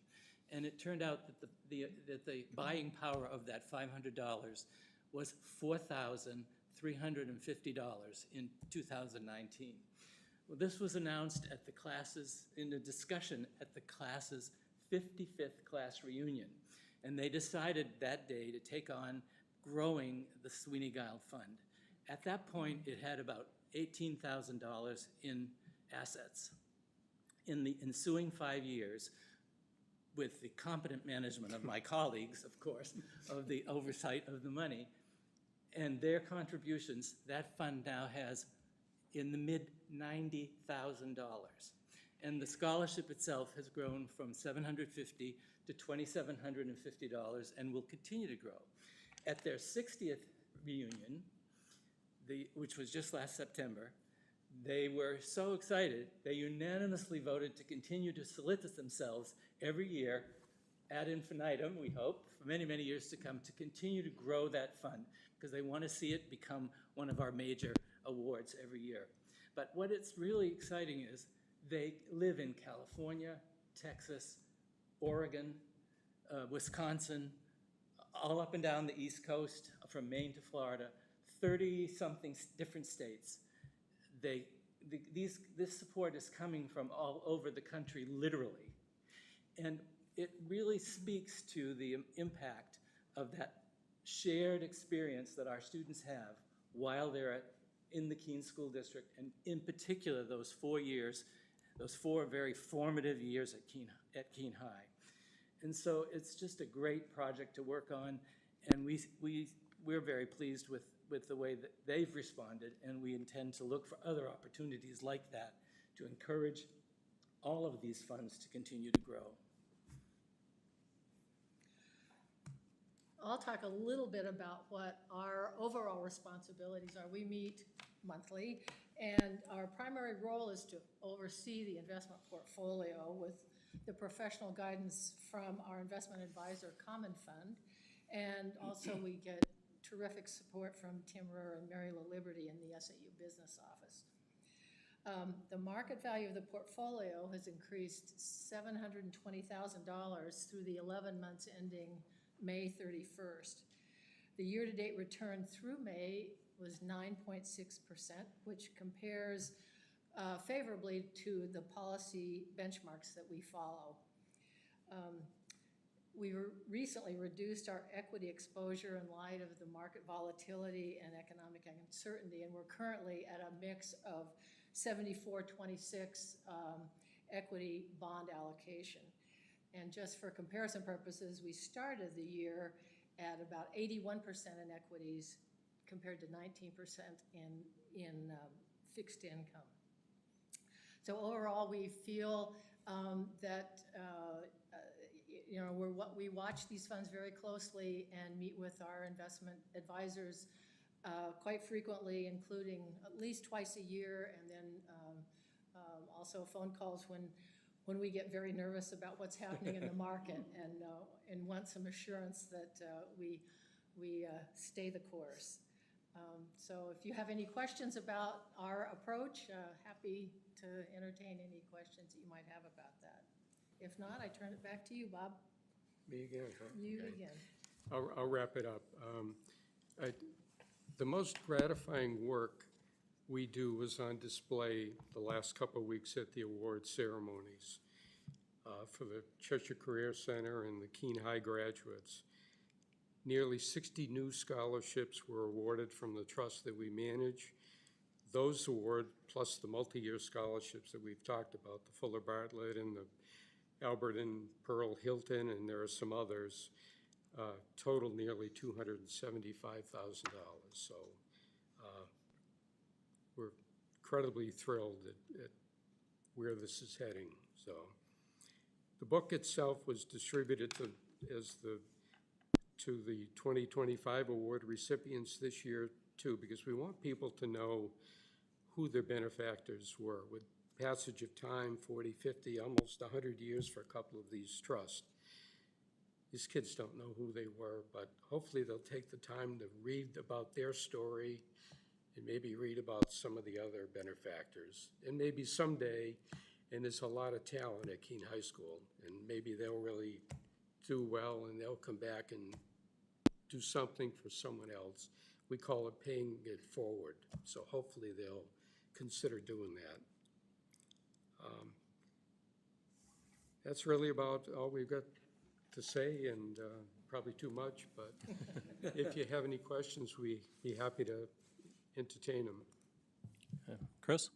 And it turned out that the buying power of that $500 was $4,350 in 2019. Well, this was announced at the classes, in a discussion at the class's 55th class reunion. And they decided that day to take on growing the Sweeney-Guild Fund. At that point, it had about $18,000 in assets. In the ensuing 5 years, with the competent management of my colleagues, of course, of the oversight of the money, and their contributions, that fund now has in the mid-$90,000. And the scholarship itself has grown from $750 to $2,750 and will continue to grow. At their 60th reunion, which was just last September, they were so excited, they unanimously voted to continue to solicit themselves every year ad infinitum, we hope, for many, many years to come, to continue to grow that fund, because they want to see it become one of our major awards every year. But what it's really exciting is they live in California, Texas, Oregon, Wisconsin, all up and down the East Coast, from Maine to Florida, 30-something different states. This support is coming from all over the country, literally. And it really speaks to the impact of that shared experience that our students have while they're in the Keene School District, and in particular those 4 years, those 4 very formative years at Keene High. And so it's just a great project to work on, and we're very pleased with the way that they've responded, and we intend to look for other opportunities like that to encourage all of these funds to continue to grow. I'll talk a little bit about what our overall responsibilities are. We meet monthly, and our primary role is to oversee the investment portfolio with the professional guidance from our investment advisor, Common Fund, and also we get terrific support from Tim Ruhr and Mary Lou Liberty in the SAU Business Office. The market value of the portfolio has increased $720,000 through the 11 months ending May 31st. The year-to-date return through May was 9.6%, which compares favorably to the policy benchmarks that we follow. We recently reduced our equity exposure in light of the market volatility and economic uncertainty, and we're currently at a mix of 74-26 equity bond allocation. And just for comparison purposes, we started the year at about 81% in equities compared to 19% in fixed income. So overall, we feel that we watch these funds very closely and meet with our investment advisors quite frequently, including at least twice a year, and then also phone calls when we get very nervous about what's happening in the market and want some assurance that we stay the course. So if you have any questions about our approach, happy to entertain any questions that you might have about that. If not, I turn it back to you, Bob. Me again, huh? You Okay. again. I'll wrap it up. The most gratifying work we do was on display the last couple of weeks at the award ceremonies for the Cheshire Career Center and the Keene High graduates. Nearly 60 new scholarships were awarded from the trust that we manage. Those awards, plus the multi-year scholarships that we've talked about, the Fuller Bartlett and the Albert and Pearl Hilton, and there are some others, total nearly $275,000. So we're incredibly thrilled at where this is heading. So the book itself was distributed to the 2025 award recipients this year too, because we want people to know who their benefactors were. With passage of time, 40, 50, almost 100 years for a couple of these trusts, these kids don't know who they were, but hopefully they'll take the time to read about their story and maybe read about some of the other benefactors. And maybe someday, and there's a lot of talent at Keene High School, and maybe they'll really do well and they'll come back and do something for someone else. We call it paying it forward. So hopefully they'll consider doing that. That's really about all we've got to say, and probably too much, but if you have any questions, we'd be happy to entertain them. Chris?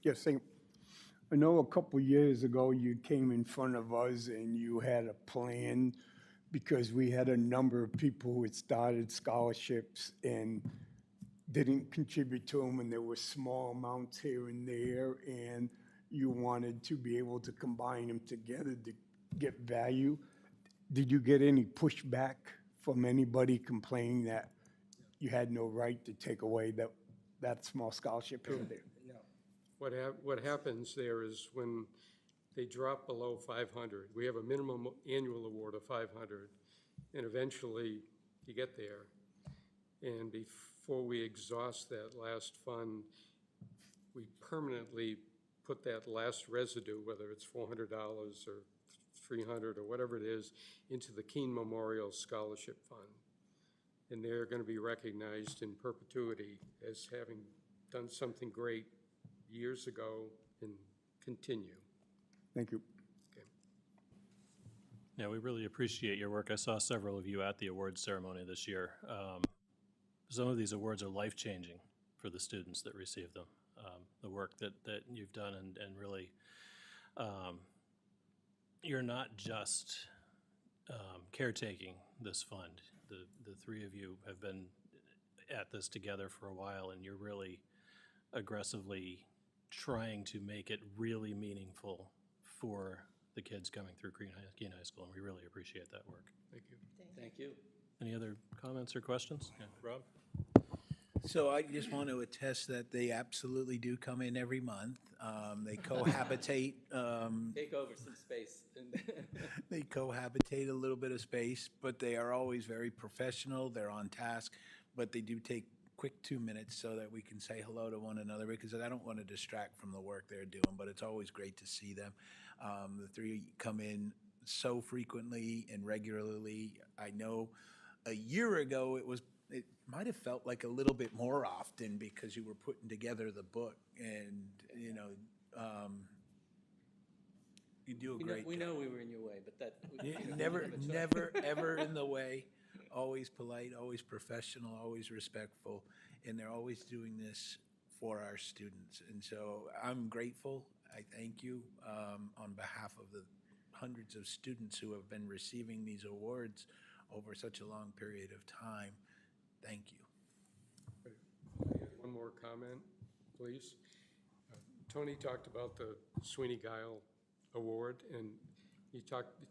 Yes, I know a couple years ago you came in front of us and you had a plan because we had a number of people who had started scholarships and didn't contribute to them, and there were small amounts here and there, and you wanted to be able to combine them together to get value. Did you get any pushback from anybody complaining that you had no right to take away that small scholarship here or there? What happens there is when they drop below 500, we have a minimum annual award of 500, and eventually you get there. And before we exhaust that last fund, we permanently put that last residue, whether it's $400 or $300 or whatever it is, into the Keene Memorial Scholarship Fund. And they're going to be recognized in perpetuity as having done something great years ago and continue. Thank you. Okay. Yeah, we really appreciate your work. I saw several of you at the awards ceremony this year. Some of these awards are life-changing for the students that receive them. The work that you've done and really, you're not just caretaking this fund. The three of you have been at this together for a while, and you're really aggressively trying to make it really meaningful for the kids coming through Keene High School, and we really appreciate that work. Thank you. Thank you. Any other comments or questions? Yeah, Rob? So I just want to attest that they absolutely do come in every month. They cohabitate. Take over some space. They cohabitate a little bit of space, but they are always very professional. They're on task, but they do take quick 2 minutes so that we can say hello to one another, because I don't want to distract from the work they're doing, but it's always great to see them. The three come in so frequently and regularly. I know a year ago it might have felt like a little bit more often because you were putting together the book, and you do a great job. We know we were in your way, but that we don't Never, have a choice. never, ever in the way. Always polite, always professional, always respectful, and they're always doing this for our students. And so I'm grateful. I thank you on behalf of the hundreds of students who have been receiving these awards over such a long period of time. Thank you. One more comment, please. Tony talked about the Sweeney Guile Award, and he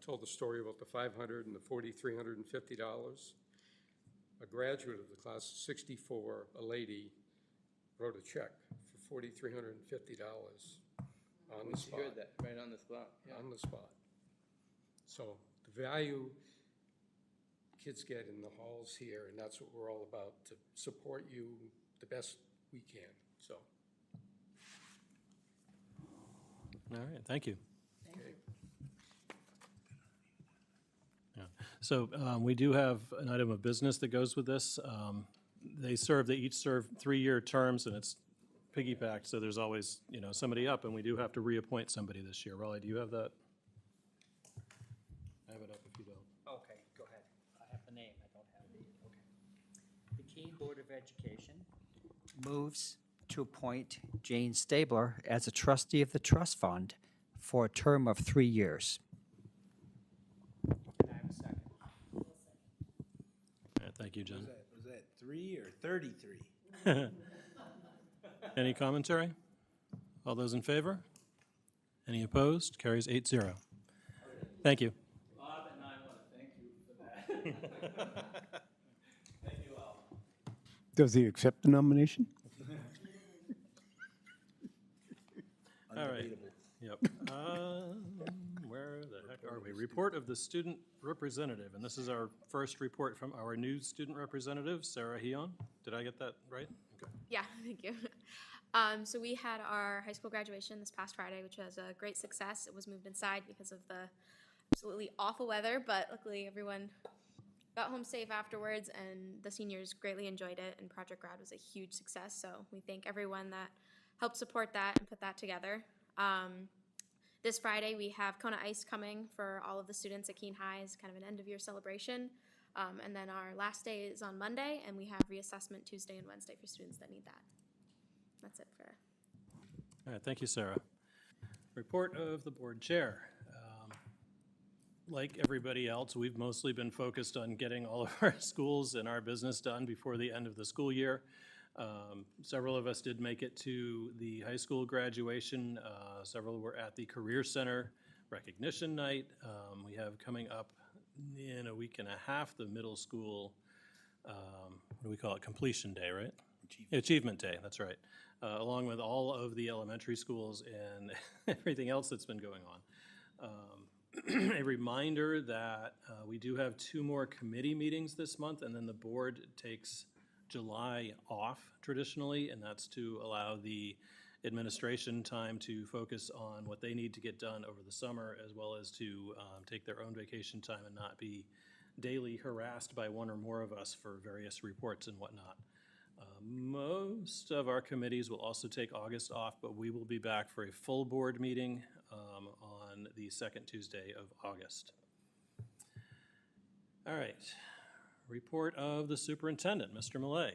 told the story about the $500 and the $4,350. A graduate of the class of '64, a lady, wrote a check for $4,350 on the spot. You heard that, right on the spot. Yeah. On the spot. So the value kids get in the halls here, and that's what we're all about, to support you the best we can. So, All right, thank you. okay. Yeah. So we do have an item of business that goes with this. They each serve 3-year terms, and it's piggybacked, so there's always, somebody up, and we do have to reappoint somebody this year. Raleigh, do you have that? I have it up if you don't. Okay, go ahead. I have the name, I don't have the, okay. The Keene Board of Education moves to appoint Jane Stabler as a trustee of the trust fund for a term of 3 years. Can I have a second? Thank you, Jen. Was that 3 or 33? Any commentary? All those in favor? Any opposed? Carries 8-0. Thank you. Bob and I want to thank you for that. Thank you all. Does he accept the nomination? All right. Yep. Where the heck are we? Report of the student representative, and this is our first report from our new student representative, Sarah Heon. Did I get that right? Okay. Yeah, thank you. So we had our high school graduation this past Friday, which was a great success. It was moved inside because of the absolutely awful weather, but luckily everyone got home safe afterwards, and the seniors greatly enjoyed it, and Project Grad was a huge success. So we thank everyone that helped support that and put that together. This Friday, we have Kona Ice coming for all of the students at Keene High as kind of an end-of-year celebration. And then our last day is on Monday, and we have reassessment Tuesday and Wednesday for students that need that. That's it for. All right, thank you, Sarah. Report of the board chair. Like everybody else, we've mostly been focused on getting all of our schools and our business done before the end of the school year. Several of us did make it to the high school graduation. Several were at the Career Center recognition night. We have coming up in a week and a half the middle school, what do we call it, completion day, right? Achievement Day, that's right. Along with all of the elementary schools and everything else that's been going on. A reminder that we do have 2 more committee meetings this month, and then the board takes July off traditionally, and that's to allow the administration time to focus on what they need to get done over the summer, as well as to take their own vacation time and not be daily harassed by one or more of us for various reports and whatnot. Most of our committees will also take August off, but we will be back for a full board meeting on the second Tuesday of August. All right. Report of the superintendent, Mr. Millay.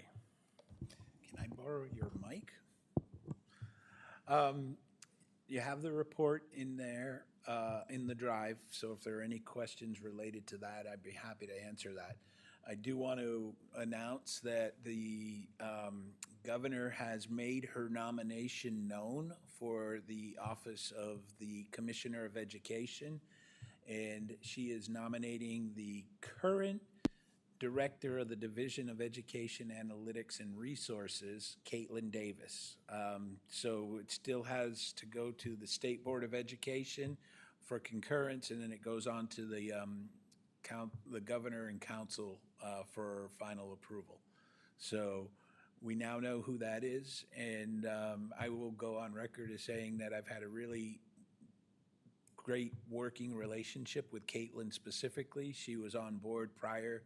Can I borrow your mic? You have the report in there, in the drive, so if there are any questions related to that, I'd be happy to answer that. I do want to announce that the governor has made her nomination known for the office of the Commissioner of Education, and she is nominating the current Director of the Division of Education Analytics and Resources, Caitlin Davis. So it still has to go to the State Board of Education for concurrence, and then it goes on to the governor and council for final approval. So we now know who that is, and I will go on record as saying that I've had a really great working relationship with Caitlin specifically. She was on board prior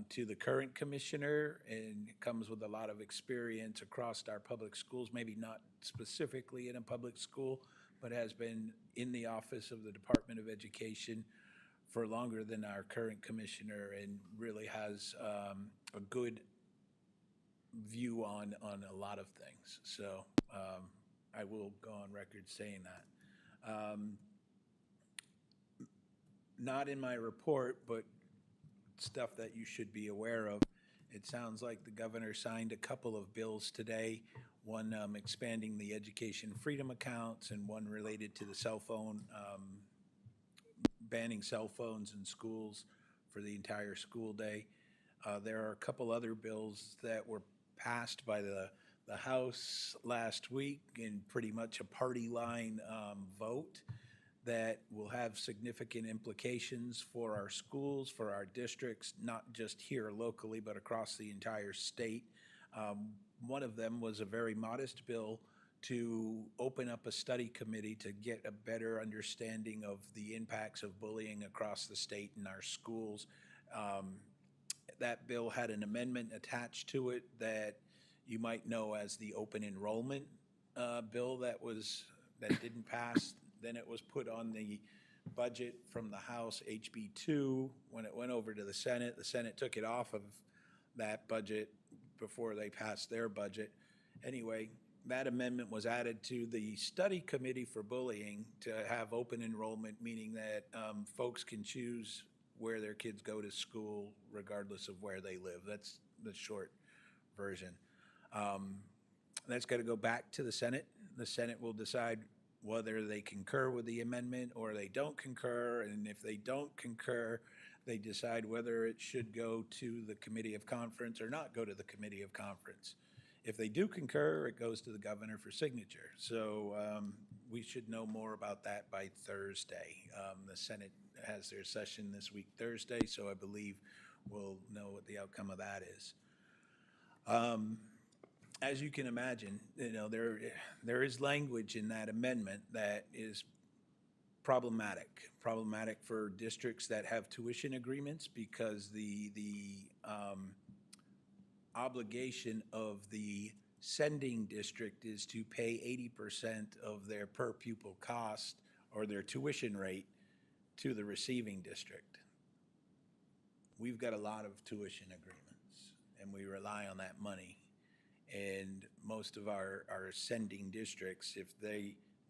to the current commissioner and comes with a lot of experience across our public schools, maybe not specifically in a public school, but has been in the office of the Department of Education for longer than our current commissioner, and really has a good view on a lot of things. So I will go on record saying that. Not in my report, but stuff that you should be aware of. It sounds like the governor signed a couple of bills today, one expanding the education freedom accounts and one related to the cell phone, banning cell phones in schools for the entire school day. There are a couple other bills that were passed by the House last week in pretty much a party line vote that will have significant implications for our schools, for our districts, not just here locally, but across the entire state. One of them was a very modest bill to open up a study committee to get a better understanding of the impacts of bullying across the state and our schools. That bill had an amendment attached to it that you might know as the open enrollment bill that didn't pass. Then it was put on the budget from the House, HB 2. When it went over to the Senate took it off of that budget before they passed their budget. Anyway, that amendment was added to the study committee for bullying to have open enrollment, meaning that folks can choose where their kids go to school regardless of where they live. That's the short version. That's got to go back to the Senate. The Senate will decide whether they concur with the amendment or they don't concur. And if they don't concur, they decide whether it should go to the committee of conference or not go to the committee of conference. If they do concur, it goes to the governor for signature. So we should know more about that by Thursday. The Senate has their session this week, Thursday, so I believe we'll know what the outcome of that is. As you can imagine, there is language in that amendment that is problematic for districts that have tuition agreements, because the obligation of the sending district is to pay 80% of their per pupil cost or their tuition rate to the receiving district. We've got a lot of tuition agreements and we rely on that money. And most of our sending districts, if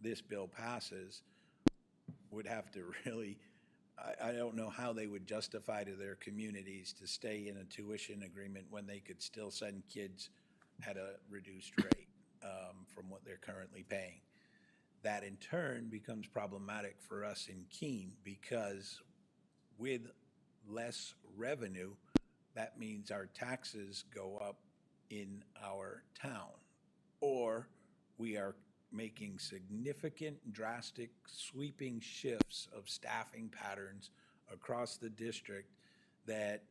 this bill passes, would have to really, I don't know how they would justify to their communities to stay in a tuition agreement when they could still send kids at a reduced rate from what they're currently paying. That in turn becomes problematic for us in Keene, because with less revenue, that means our taxes go up in our town, or we are making significant, drastic, sweeping shifts of staffing patterns across the district that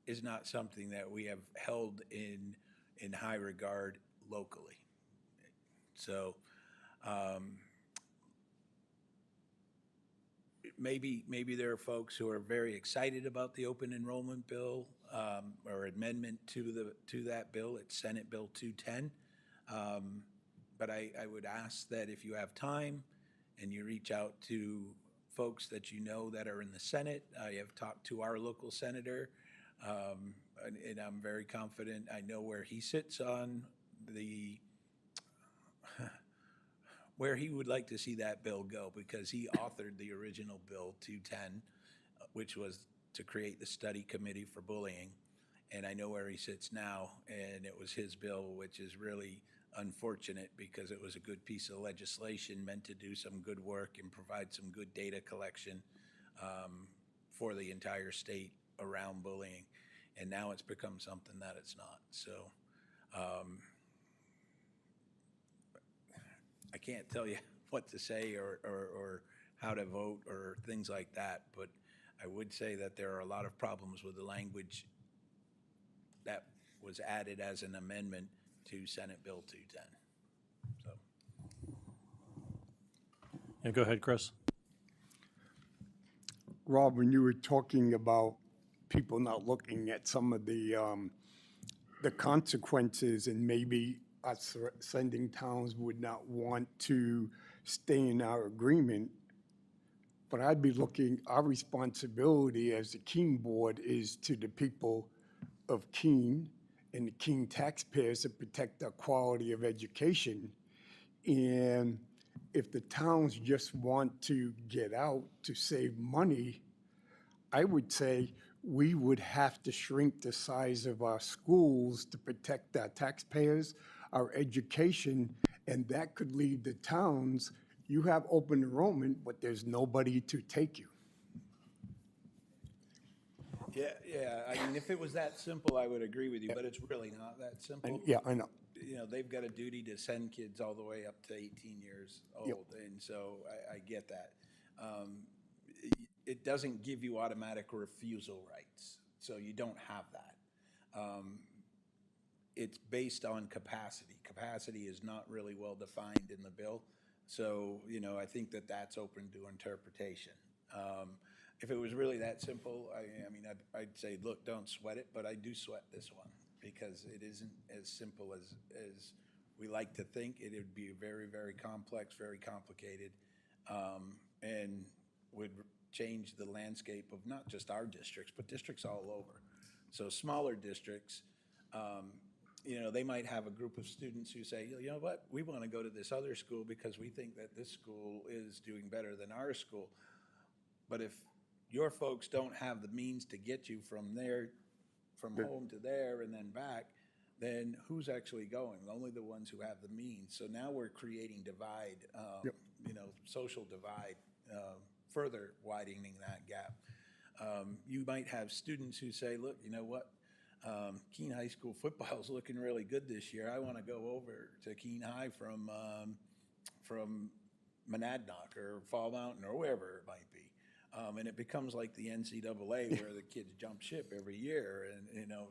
is not something that we have held in high regard locally. So maybe there are folks who are very excited about the open enrollment bill or amendment to that bill. It's Senate Bill 210. But I would ask that if you have time and you reach out to folks that you know that are in the Senate. I have talked to our local senator, and I'm very confident. I know where he sits on where he would like to see that bill go, because he authored the original Bill 210, which was to create the study committee for bullying. And I know where he sits now, and it was his bill, which is really unfortunate because it was a good piece of legislation meant to do some good work and provide some good data collection for the entire state around bullying. And now it's become something that it's not. So I can't tell you what to say or how to vote or things like that, but I would say that there are a lot of problems with the language that was added as an amendment to Senate Bill 210. So. Yeah, go ahead, Chris. Rob, when you were talking about people not looking at some of the consequences, and maybe us sending towns would not want to stay in our agreement, but I'd be looking, our responsibility as the Keene Board is to the people of Keene and the Keene taxpayers to protect the quality of education. And if the towns just want to get out to save money, I would say we would have to shrink the size of our schools to protect our taxpayers, our education, and that could leave the towns, you have open enrollment, but there's nobody to take you. Yeah. I mean, if it was that simple, I would agree with you, but it's really not that simple. Yeah, I know. You know, they've got a duty to send kids all the way up to 18 years old, and so I get that. It doesn't give you automatic refusal rights, so you don't have that. it's based on capacity. Capacity is not really well defined in the bill. So, you know, I think that that's open to interpretation. If it was really that simple, I mean, I'd say, look, don't sweat it, but I do sweat this one because it isn't as simple as we like to think. It would be very, very complex, very complicated, and would change the landscape of not just our districts, but districts all over. So smaller districts, you know, they might have a group of students who say, you know what, we want to go to this other school because we think that this school is doing better than our school. But if your folks don't have the means to get you from there, from home to there and then back, then who's actually going? Only the ones who have the means. So now we're creating divide, you know, social divide, further widening that gap. You might have students who say, look, you know what? Keene High School football is looking really good this year. I want to go over to Keene High from Monadnock or Fall Mountain or wherever it might be. And it becomes like the NCAA where the kids jump ship every year. And, you know,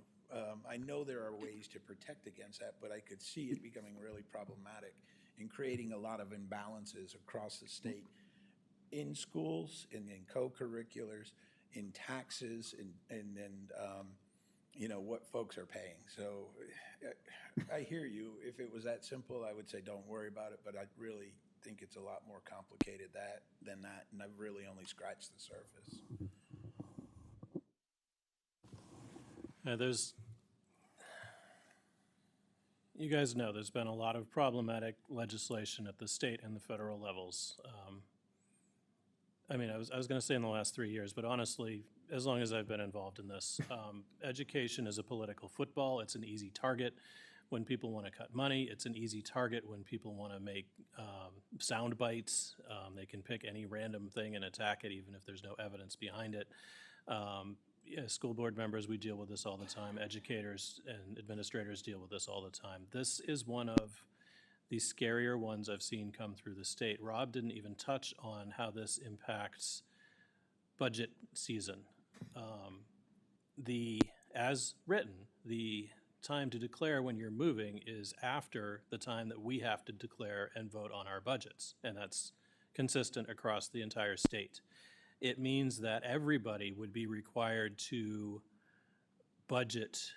I know there are ways to protect against that, but I could see it becoming really problematic in creating a lot of imbalances across the state in schools, in co-curriculars, in taxes, and you know, what folks are paying. So I hear you. If it was that simple, I would say don't worry about it, but I really think it's a lot more complicated than that, and I've really only scratched the surface. You guys know there's been a lot of problematic legislation at the state and the federal levels. I mean, I was going to say in the last 3 years, but honestly, as long as I've been involved in this, education is a political football. It's an easy target when people want to cut money. It's an easy target when people want to make sound bites. They can pick any random thing and attack it, even if there's no evidence behind it. Yeah, school board members, we deal with this all the time. Educators and administrators deal with this all the time. This is one of the scarier ones I've seen come through the state. Rob didn't even touch on how this impacts budget season. As written, the time to declare when you're moving is after the time that we have to declare and vote on our budgets, and that's consistent across the entire state. It means that everybody would be required to budget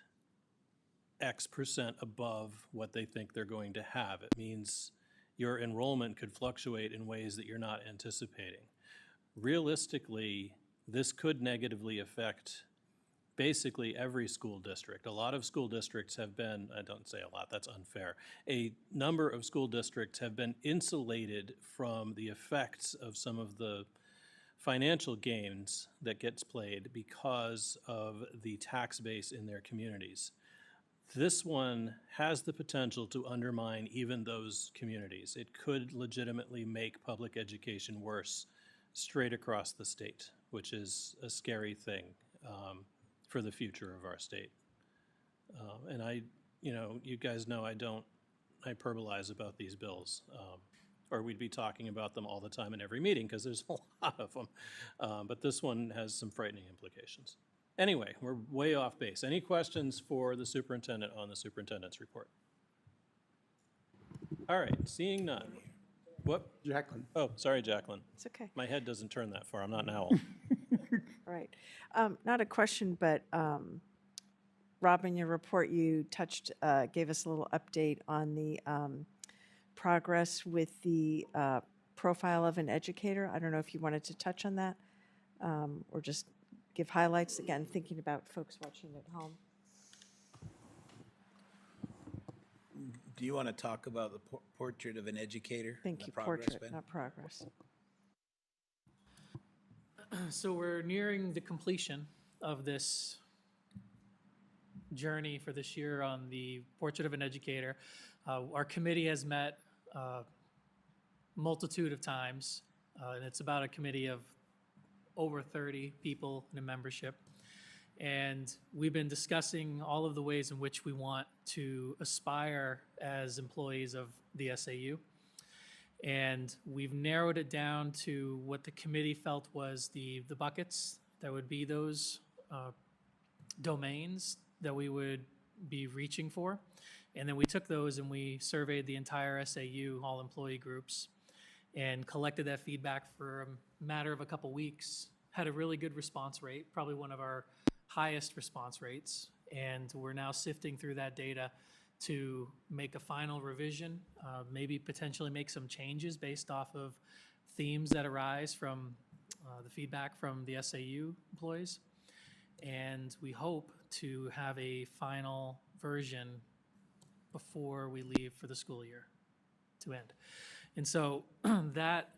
X percent above what they think they're going to have. It means your enrollment could fluctuate in ways that you're not anticipating. Realistically, this could negatively affect basically every school district. A lot of school districts have been, I don't say a lot, that's unfair. A number of school districts have been insulated from the effects of some of the financial gains that gets played because of the tax base in their communities. This one has the potential to undermine even those communities. It could legitimately make public education worse straight across the state, which is a scary thing for the future of our state. And you guys know I don't hyperbolize about these bills, or we'd be talking about them all the time in every meeting because there's a lot of them. But this one has some frightening implications. Anyway, we're way off base. Any questions for the superintendent on the superintendent's report? All right, seeing none. What? Jacqueline. Oh, sorry, Jacqueline. It's okay. My head doesn't turn that far. I'm not an owl. All right. Not a question, but Rob, in your report, you gave us a little update on the progress with the profile of an educator. I don't know if you wanted to touch on that or just give highlights, again, thinking about folks watching at home. Do you want to talk about the portrait of an educator? Thank you, portrait, not progress. So we're nearing the completion of this journey for this year on the Portrait of an Educator. Our committee has met a multitude of times, and it's about a committee of over 30 people in a membership. And we've been discussing all of the ways in which we want to aspire as employees of the SAU. And we've narrowed it down to what the committee felt was the buckets that would be those domains that we would be reaching for. And then we took those and we surveyed the entire SAU, all employee groups, and collected that feedback for a matter of a couple weeks. Had a really good response rate, probably one of our highest response rates. And we're now sifting through that data to make a final revision, maybe potentially make some changes based off of themes that arise from the feedback from the SAU employees. And we hope to have a final version before we leave for the school year to end. And so that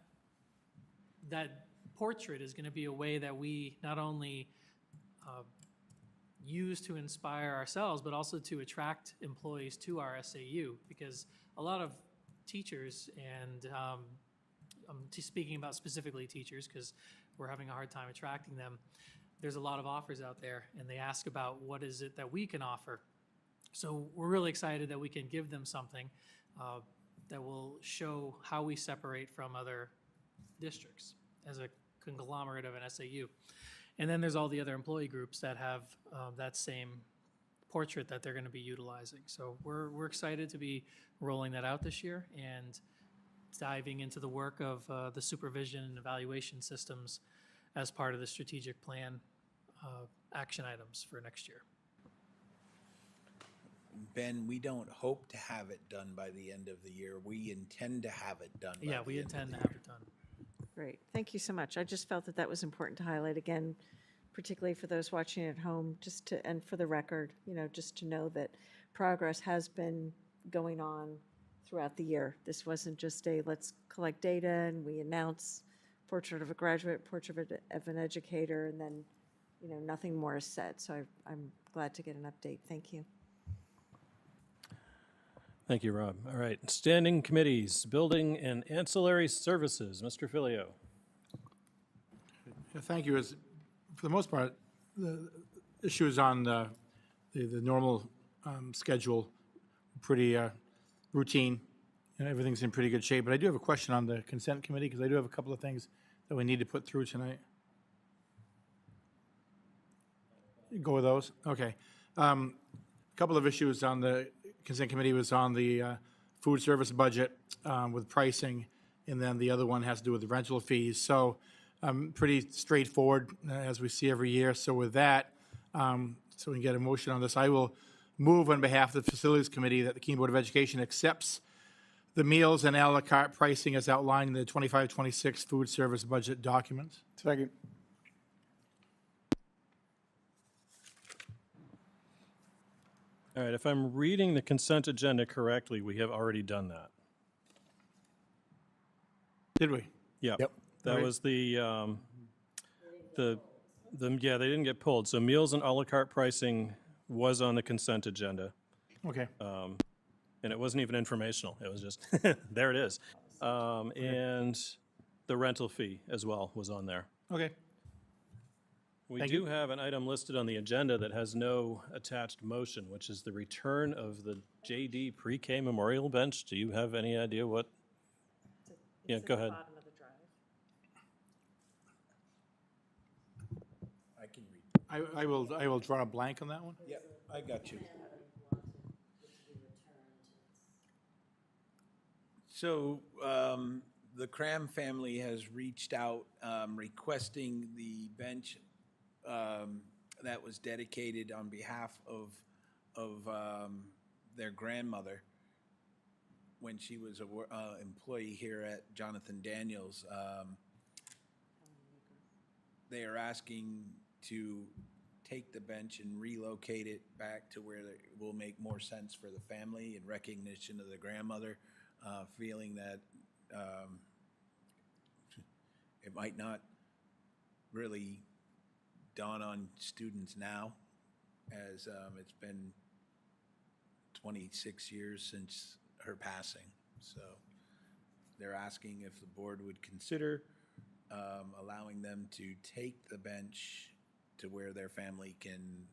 portrait is going to be a way that we not only use to inspire ourselves, but also to attract employees to our SAU, because a lot of teachers, and I'm speaking about specifically teachers because we're having a hard time attracting them, there's a lot of offers out there, and they ask about what is it that we can offer. So we're really excited that we can give them something that will show how we separate from other districts as a conglomerate of an SAU. And then there's all the other employee groups that have that same portrait that they're going to be utilizing. So we're excited to be rolling that out this year and diving into the work of the supervision and evaluation systems as part of the strategic plan action items for next year. Ben, we don't hope to have it done by the end of the year. We intend to have it done by the end of the year. Yeah, we intend to have it done. Great, thank you so much. I just felt that that was important to highlight again, particularly for those watching at home, just to, and for the record, you know, just to know that progress has been going on throughout the year. This wasn't just a let's collect data and we announce portrait of a graduate, portrait of an educator, and then, you know, nothing more is said. So I'm glad to get an update. Thank you. Thank you, Rob. All right, standing committees, building and ancillary services. Mr. Filio. Thank you. For the most part, the issue is on the normal schedule, pretty routine, and everything's in pretty good shape. But I do have a question on the consent committee, because I do have a couple of things that we need to put through tonight. Go with those? Okay. A couple of issues on the consent committee was on the food service budget with pricing, and then the other one has to do with the rental fees. So pretty straightforward, as we see every year. So with that, so we can get a motion on this, I will move on behalf of the Facilities Committee that the Keene Board of Education accepts the meals and a la carte pricing as outlined in the 25-26 food service budget document. Second. All right, if I'm reading the consent agenda correctly, we have already done that. Did we? Yeah. Yep. That Right. was yeah, they didn't get pulled. So meals and a la carte pricing was on the consent agenda. Okay. And it wasn't even informational. It was just, there it is. And the rental fee as well was on there. Okay. We Thank do you. have an item listed on the agenda that has no attached motion, which is the return of the JD Pre-K Memorial Bench. Do you have any idea what? Yeah, go ahead. I can read. I will draw a blank on that one. Yep, I got you. So the Cram family has reached out requesting the bench that was dedicated on behalf of their grandmother when she was an employee here at Jonathan Daniels. They are asking to take the bench and relocate it back to where it will make more sense for the family in recognition of the grandmother, feeling that it might not really dawn on students now, as it's been 26 years since her passing. So they're asking if the board would consider allowing them to take the bench to where their family can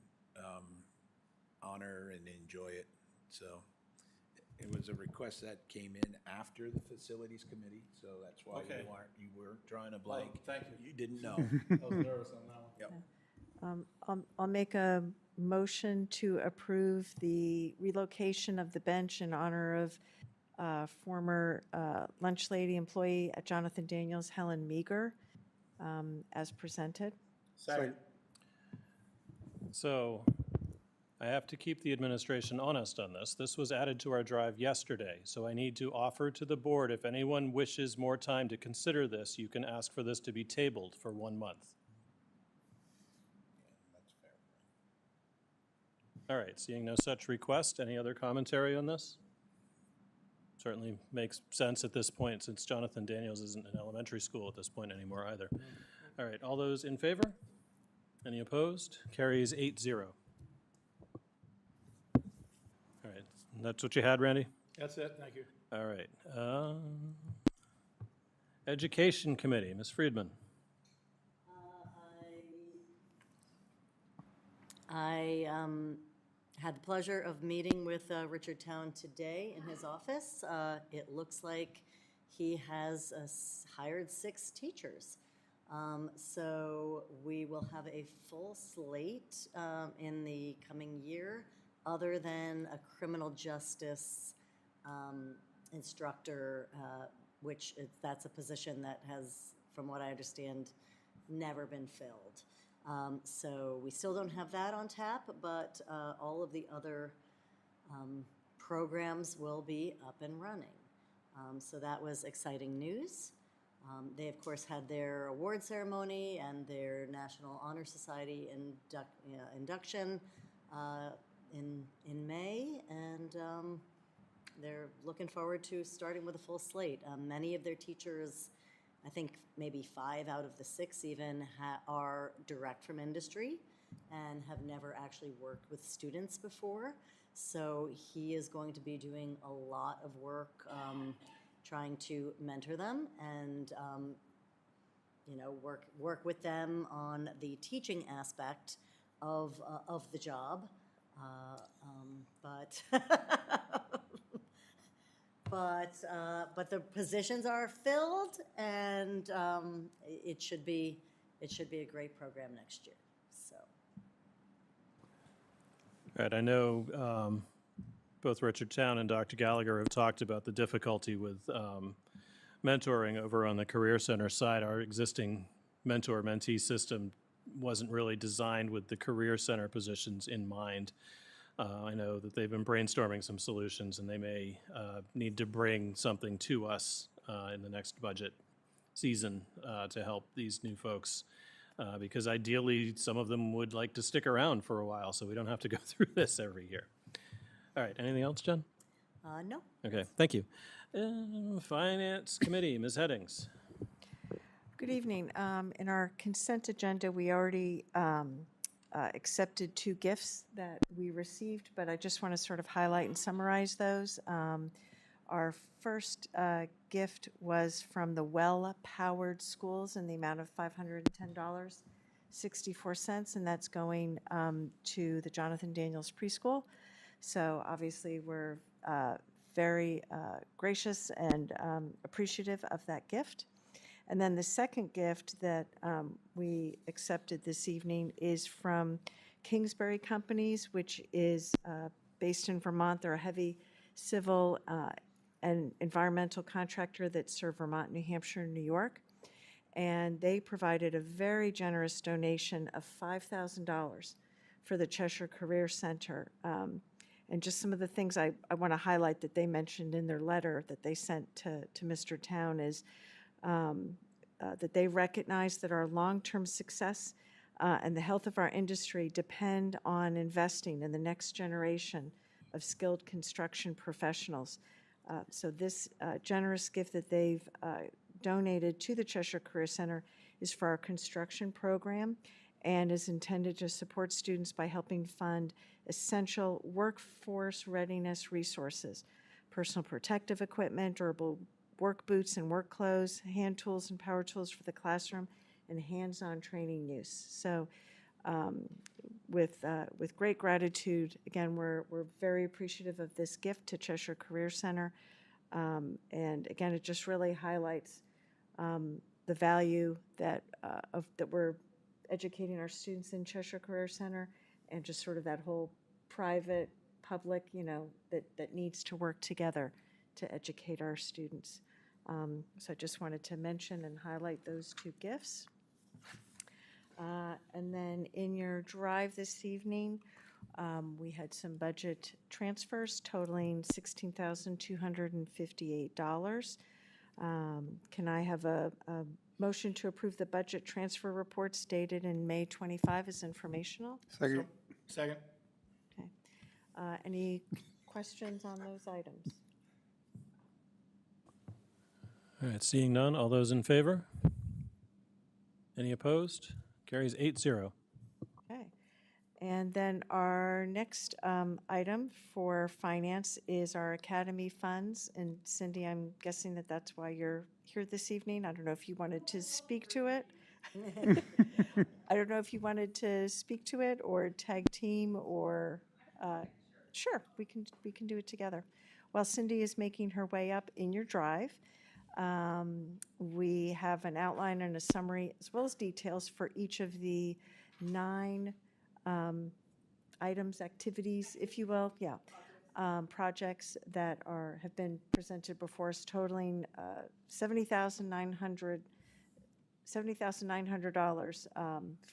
honor and enjoy it. So it was a request that came in after the Facilities Committee, so that's why Okay. you were drawing a blank. Thank you. You didn't know. I was nervous on that one. Yep. I'll make a motion to approve the relocation of the bench in honor of former lunch lady employee at Jonathan Daniels, Helen Meager, as presented. Second. So I have to keep the administration honest on this. This was added to our drive yesterday, so I need to offer to the board, if anyone wishes more time to consider this, you can ask for this to be tabled for 1 month. All right, seeing no such request, any other commentary on this? Certainly makes sense at this point, since Jonathan Daniels isn't in elementary school at this point anymore either. All right, all those in favor? Any opposed? Carries 8-0. All right, that's what you had, Randy? That's it, thank you. All right. Education Committee, Ms. Friedman. I had the pleasure of meeting with Richard Town today in his office. It looks like he has hired 6 teachers. So we will have a full slate in the coming year, other than a criminal justice instructor, that's a position that has, from what I understand, never been filled. So we still don't have that on tap, but all of the other programs will be up and running. So that was exciting news. They, of course, had their award ceremony and their National Honor Society induction in May, and they're looking forward to starting with a full slate. Many of their teachers, I think maybe 5 out of the 6 even, are direct from industry and have never actually worked with students before. So he is going to be doing a lot of work trying to mentor them and work with them on the teaching aspect of the job. But the positions are filled, and it should be a great program next year. So. All right, I know both Richard Town and Dr. Gallagher have talked about the difficulty with mentoring over on the Career Center side. Our existing mentor-mentee system wasn't really designed with the Career Center positions in mind. I know that they've been brainstorming some solutions, and they may need to bring something to us in the next budget season to help these new folks, because ideally some of them would like to stick around for a while so we don't have to go through this every year. All right, anything else, Jen? No. Okay, thank you. Finance Committee, Ms. Headings. Good evening. In our consent agenda, we already accepted 2 gifts that we received, but I just want to sort of highlight and summarize those. Our first gift was from the Well-Powered Schools in the amount of $510.64, and that's going to the Jonathan Daniels Preschool. So obviously we're very gracious and appreciative of that gift. And then the second gift that we accepted this evening is from Kingsbury Companies, which is based in Vermont. They're a heavy civil and environmental contractor that serve Vermont, New Hampshire, and New York. And they provided a very generous donation of $5,000 for the Cheshire Career Center. And just some of the things I want to highlight that they mentioned in their letter that they sent to Mr. Town is that they recognize that our long-term success and the health of our industry depend on investing in the next generation of skilled construction professionals. So this generous gift that they've donated to the Cheshire Career Center is for our construction program and is intended to support students by helping fund essential workforce readiness resources, personal protective equipment, durable work boots and work clothes, hand tools and power tools for the classroom, and hands-on training use. So with great gratitude, again, we're very appreciative of this gift to Cheshire Career Center. And again, it just really highlights the value that we're educating our students in Cheshire Career Center and just sort of that whole private, public, you know, that needs to work together to educate our students. So I just wanted to mention and highlight those two gifts. And then in your drive this evening, we had some budget transfers totaling $16,258. Can I have a motion to approve the budget transfer reports dated in May 25 as informational? Second. Second. Okay. Any questions on those items? All right, seeing none, all those in favor? Any opposed? Carries 8-0. Okay. And then our next item for finance is our academy funds. And Cindy, I'm guessing that that's why you're here this evening. I don't know if you wanted to speak to it. I don't know if you wanted to speak to it or tag team or, sure, we can do it together. While Cindy is making her way up in your drive, we have an outline and a summary as well as details for each of the 9 items, activities, if you will, projects that have been presented before us, totaling $70,900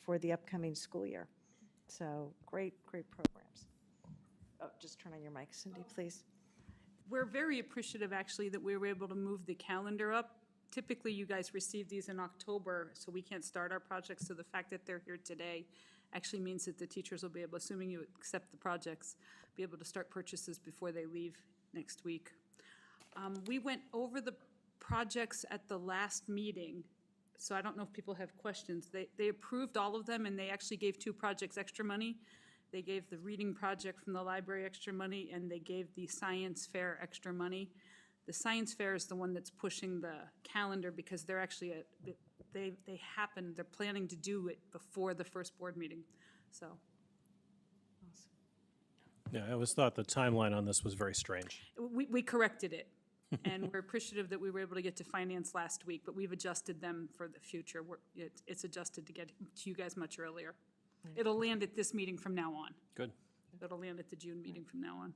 for the upcoming school year. So great programs. Oh, just turn on your mic, Cindy, please. We're very appreciative, actually, that we were able to move the calendar up. Typically, you guys receive these in October, so we can't start our projects. So the fact that they're here today actually means that the teachers will be able, assuming you accept the projects, be able to start purchases before they leave next week. We went over the projects at the last meeting, so I don't know if people have questions. They approved all of them, and they actually gave 2 projects extra money. They gave the reading project from the library extra money, and they gave the science fair extra money. The science fair is the one that's pushing the calendar because they're actually they're planning to do it before the first board meeting. So. Yeah, I always thought the timeline on this was very strange. We corrected it, and we're appreciative that we were able to get to finance last week, but we've adjusted them for the future. It's adjusted to get to you guys much earlier. It'll land at this meeting from now on. Good. It'll land at the June meeting from now on.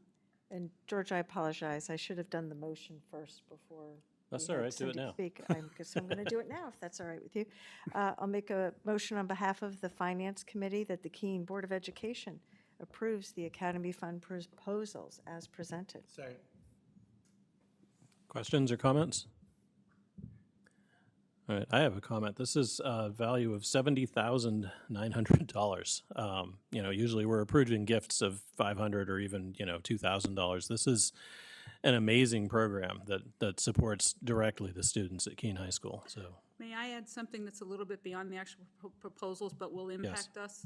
And George, I apologize. I should have done the motion first before. That's we all had right. Do it Cindy now. speak. I'm going to do it now, if that's all right with you. I'll make a motion on behalf of the Finance Committee that the Keene Board of Education approves the Academy Fund proposals as presented. Second. Questions or comments? All right, I have a comment. This is a value of $70,900. Usually we're approving gifts of $500 or even, $2,000. This is an amazing program that supports directly the students at Keene High School. So, May I add something that's a little bit beyond the actual proposals, but will impact us?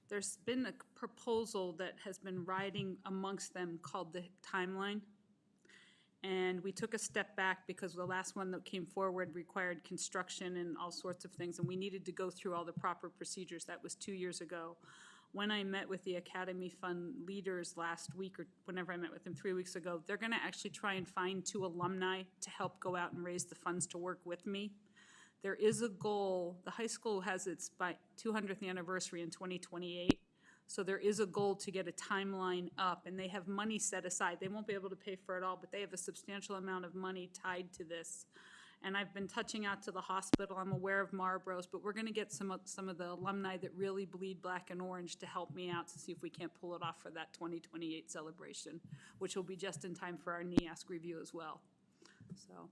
There's been a proposal that has been riding amongst them called the timeline. And we took a step back because the last one that came forward required construction and all sorts of things, and we needed to go through all the proper procedures. That was 2 years ago. When I met with the Academy Fund leaders last week, or whenever I met with them 3 weeks ago, they're going to actually try and find 2 alumni to help go out and raise the funds to work with me. There is a goal. The high school has its 200th anniversary in 2028. So there is a goal to get a timeline up, and they have money set aside. They won't be able to pay for it all, but they have a substantial amount of money tied to this. And I've been touching out to the hospital. I'm aware of Marlboro's, but we're going to get some of the alumni that really bleed black and orange to help me out to see if we can't pull it off for that 2028 celebration, which will be just in time for our NEASC review as well. So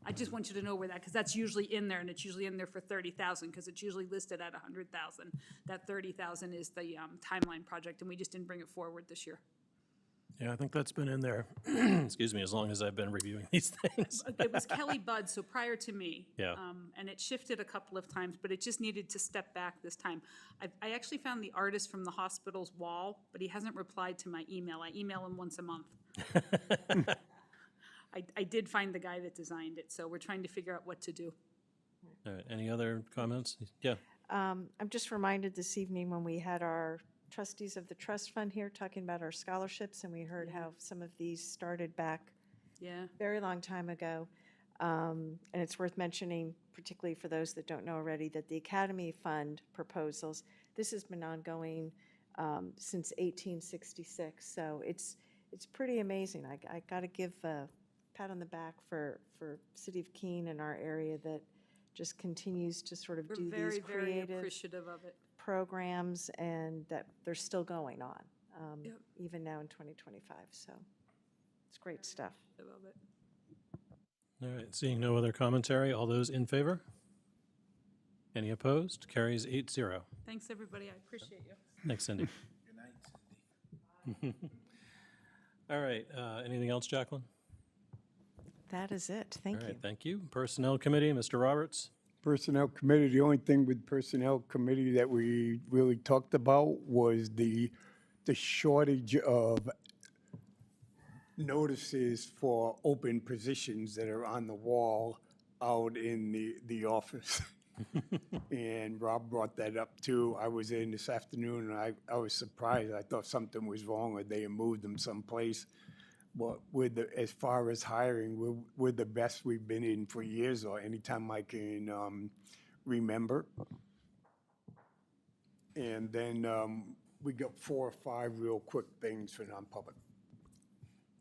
I just want you to know where because that's usually in there, and it's usually in there for $30,000 because it's usually listed at $100,000. That $30,000 is the timeline project, and we just didn't bring it forward this year. yeah, I think that's been in there, excuse me, as long as I've been reviewing these things. It was Kelly Budd, so prior to me. Yeah. And it shifted a couple of times, but it just needed to step back this time. I actually found the artist from the hospital's wall, but he hasn't replied to my email. I email him once a month. I did find the guy that designed it, so we're trying to figure out what to do. All right, any other comments? Yeah. I'm just reminded this evening when we had our trustees of the trust fund here talking about our scholarships, and we heard how some of these started back very long time ago. And it's worth mentioning, particularly for those that don't know already, that the Academy Fund proposals, this has been ongoing since 1866. So it's pretty amazing. I got to give a pat on the back for City of Keene and our area that just continues to sort of We're do very, these very creative appreciative of it. programs, and that they're still going on, Yep. even now in 2025. So it's great stuff. I love it. All right, seeing no other commentary, all those in favor? Any opposed? Carries 8-0. Thanks, everybody. I appreciate you. Thanks, Cindy. Good night, Cindy. All right, anything else, Jacqueline? That is it. Thank All you. right, thank you. Personnel Committee, Mr. Roberts? Personnel Committee, the only thing with Personnel Committee that we really talked about was the shortage of notices for open positions that are on the wall out in the office. And Rob brought that up too. I was in this afternoon and I was surprised. I thought something was wrong or they had moved them someplace. But as far as hiring, we're the best we've been in for years or anytime I can remember. And then we got 4 or 5 real quick things for non-public.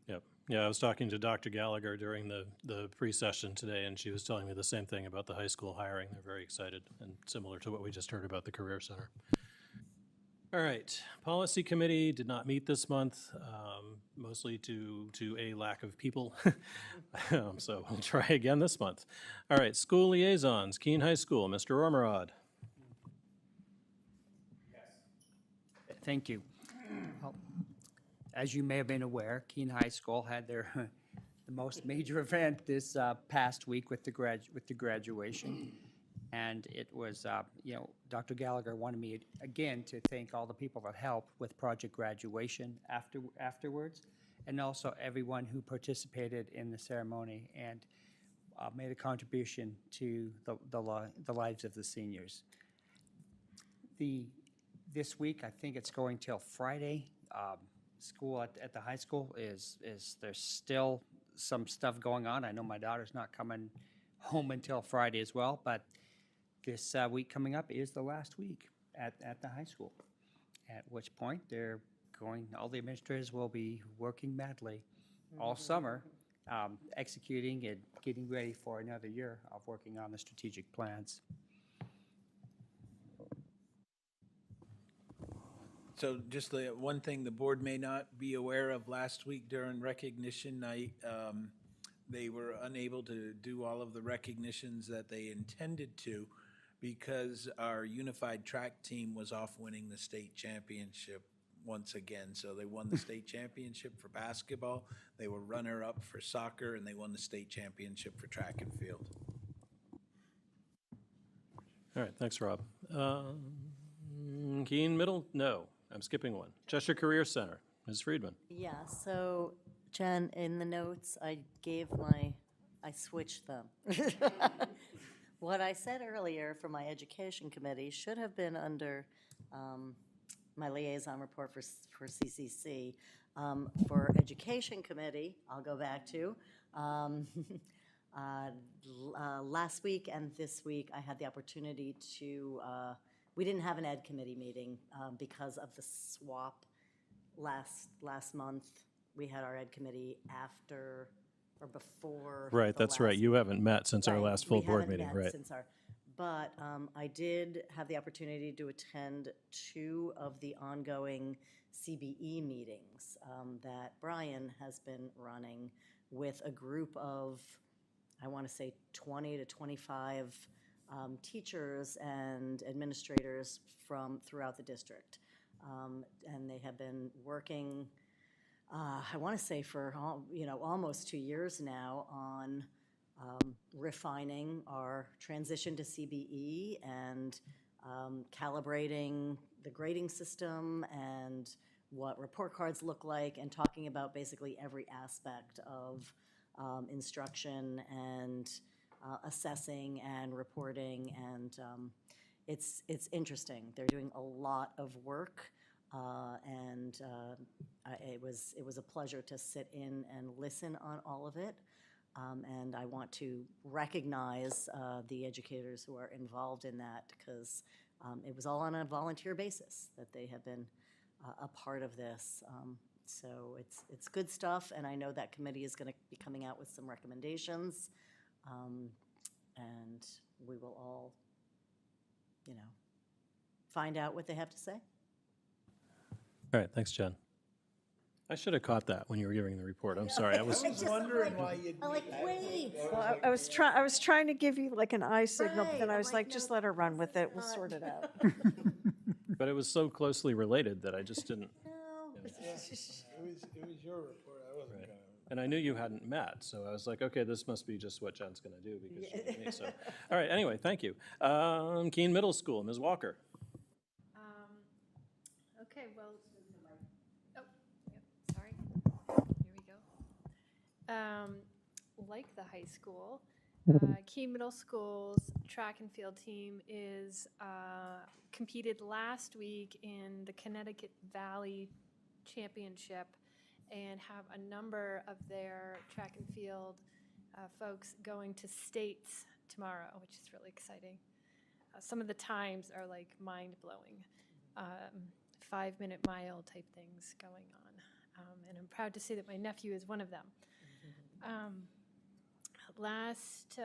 Yep. Yeah, I was talking to Dr. Gallagher during the pre-session today, and she was telling me the same thing about the high school hiring. They're very excited, and similar to what we just heard about the Career Center. All right, Policy Committee did not meet this month, mostly to a lack of people. So we'll try again this month. All right, School Liaisons, Keene High School, Mr. Ormerod. Thank you. Well, as you may have been aware, Keene High School had their the most major event this past week with the graduation, and it was Dr. Gallagher wanted me again to thank all the people that helped with project graduation afterwards, and also everyone who participated in the ceremony and made a contribution to the lives of the seniors. This week, I think it's going till Friday. School at the high school is there's still some stuff going on. I know my daughter's not coming home until Friday as well, but this week coming up is the last week at the high school, at which point all the administrators will be working madly all summer, executing and getting ready for another year of working on the strategic plans. So just the one thing the board may not be aware of, last week during recognition night, they were unable to do all of the recognitions that they intended to because our unified track team was off winning the state championship once again. So they won the state championship for basketball, they were runner-up for soccer, and they won the state championship for track and field. All right, thanks, Rob. Keene Middle? No, I'm skipping one. Cheshire Career Center, Ms. Friedman. Yeah, so Jen, in the notes, I switched them. What I said earlier for my education committee should have been under my liaison report for CCC. For education committee, I'll go back to, last week and this week, I had the opportunity to, we didn't have an ed committee meeting because of the swap last month. We had our ed committee after or before. Right, that's right. You haven't met since our last full board meeting, right? But I did have the opportunity to attend 2 of the ongoing CBE meetings that Brian has been running with a group of, I want to say 20 to 25 teachers and administrators from throughout the district. And they have been working, I want to say for almost 2 years now on refining our transition to CBE and calibrating the grading system and what report cards look like, and talking about basically every aspect of instruction and assessing and reporting, and it's interesting. They're doing a lot of work, and it was a pleasure to sit in and listen on all of it. And I want to recognize the educators who are involved in that, because it was all on a volunteer basis that they have been a part of this. So it's good stuff, and I know that committee is going to be coming out with some recommendations, and we will all, find out what they have to say. All right, thanks, Jen. I should have caught that when you were giving the report. I'm sorry. I was wondering why you'd. I'm like, wait. Well, I was trying to give you like an eye signal, but then I was like, just let her run with it. We'll sort it out. but it was so closely related that I just didn't. It was your report. I wasn't gonna. And I knew you hadn't met, so I was like, okay, this must be just what Jen's going to do because she knows me. So, all right. Anyway, thank you. Keene Middle School, Ms. Walker. Okay, well, oh, yep, sorry. Here we go. Like the high school, Keene Middle School's track and field team is competed last week in the Connecticut Valley Championship and have a number of their track and field folks going to states tomorrow, which is really exciting. Some of the times are like mind-blowing. 5-minute mile type things going on. And I'm proud to say that my nephew is one of them. Last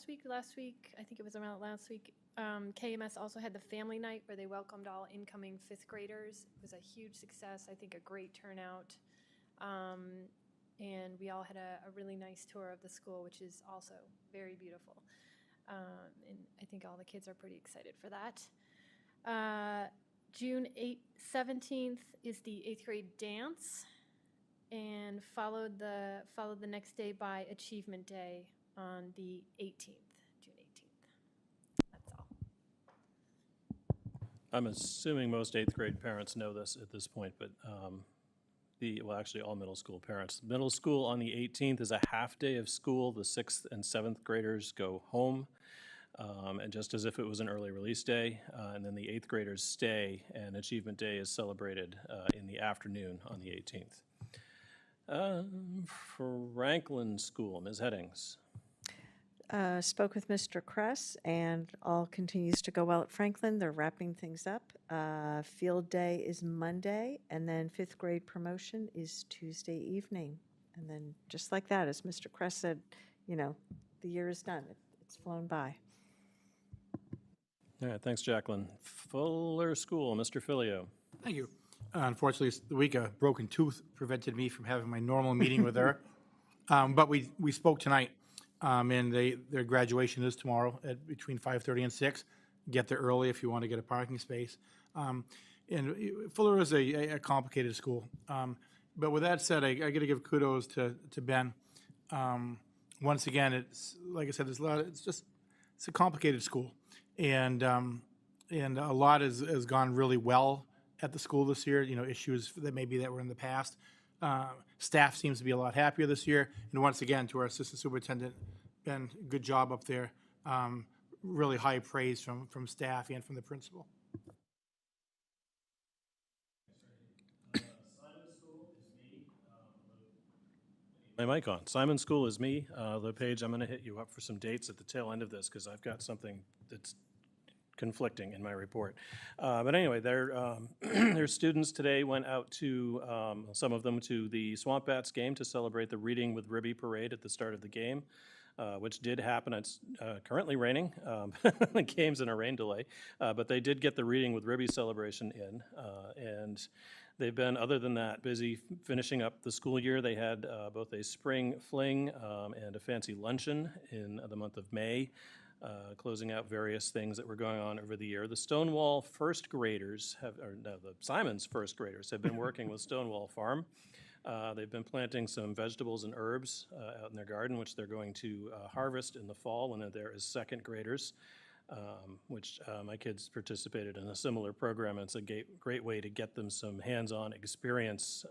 week, I think it was around last week, KMS also had the family night where they welcomed all incoming 5th graders. It was a huge success, I think a great turnout. And we all had a really nice tour of the school, which is also very beautiful. And I think all the kids are pretty excited for that. June 17th is the 8th grade dance, and followed the next day by Achievement Day on the 18th, June 18th. That's all. I'm assuming most 8th grade parents know this at this point, but actually all middle school parents. Middle school on the 18th is a half day of school. The 6th and 7th graders go home. And just as if it was an early release day, and then the 8th graders stay, and Achievement Day is celebrated in the afternoon on the 18th. Franklin School, Ms. Headings. Spoke with Mr. Kress, and all continues to go well at Franklin. They're wrapping things up. Field day is Monday, and then 5th grade promotion is Tuesday evening. And then just like that, as Mr. Kress said, the year is done. It's flown by. All right, thanks, Jacqueline. Fuller School, Mr. Filio. Thank you. Unfortunately, the week a broken tooth prevented me from having my normal meeting with her. But we spoke tonight, and their graduation is tomorrow at between 5:30 and 6. Get there early if you want to get a parking space. And Fuller is a complicated school. But with that said, I got to give kudos to Ben. Once again, it's like I said, it's a complicated school. And a lot has gone really well at the school this year, issues that were in the past. Staff seems to be a lot happier this year. And once again, to our assistant superintendent, Ben, good job up there. Really high praise from staff and from the principal. My mic on. Simon School is me. LePage, I'm going to hit you up for some dates at the tail end of this because I've got something that's conflicting in my report. But anyway, their students today went out to, some of them to the Swamp Bats game to celebrate the Reading with Ribby parade at the start of the game, which did happen. It's currently raining. The game's in a rain delay, but they did get the Reading with Ribby celebration in, and they've been, other than that, busy finishing up the school year. They had both a spring fling and a fancy luncheon in the month of May, closing out various things that were going on over the year. The Stonewall first graders the Simons first graders have been working with Stonewall Farm. They've been planting some vegetables and herbs out in their garden, which they're going to harvest in the fall when they're there as second graders. Which my kids participated in a similar program. It's a great way to get them some hands-on experience.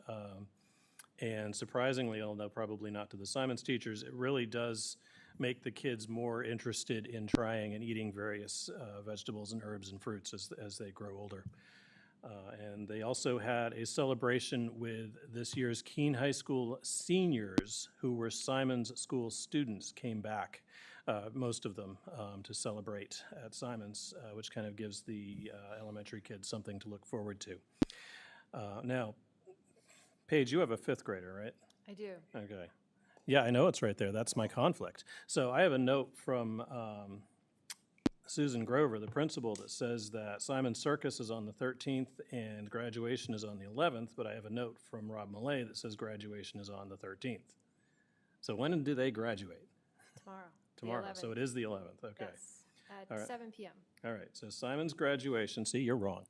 And surprisingly, although probably not to the Simons teachers, it really does make the kids more interested in trying and eating various vegetables and herbs and fruits as they grow older. And they also had a celebration with this year's Keene High School seniors who were Simons School students came back. most of them, to celebrate at Simon's, which kind of gives the elementary kids something to look forward to. Now, Paige, you have a fifth grader, right? I do. Okay. Yeah, I know it's right there. That's my conflict. So I have a note from Susan Grover, the principal, that says that Simon Circus is on the 13th and graduation is on the 11th, but I have a note from Rob Millay that says graduation is on the 13th. So when do they graduate? Tomorrow. Tomorrow. So it is the 11th. Okay. Yes, at All right. 7 p.m. All right. So Simon's graduation. See, you're wrong.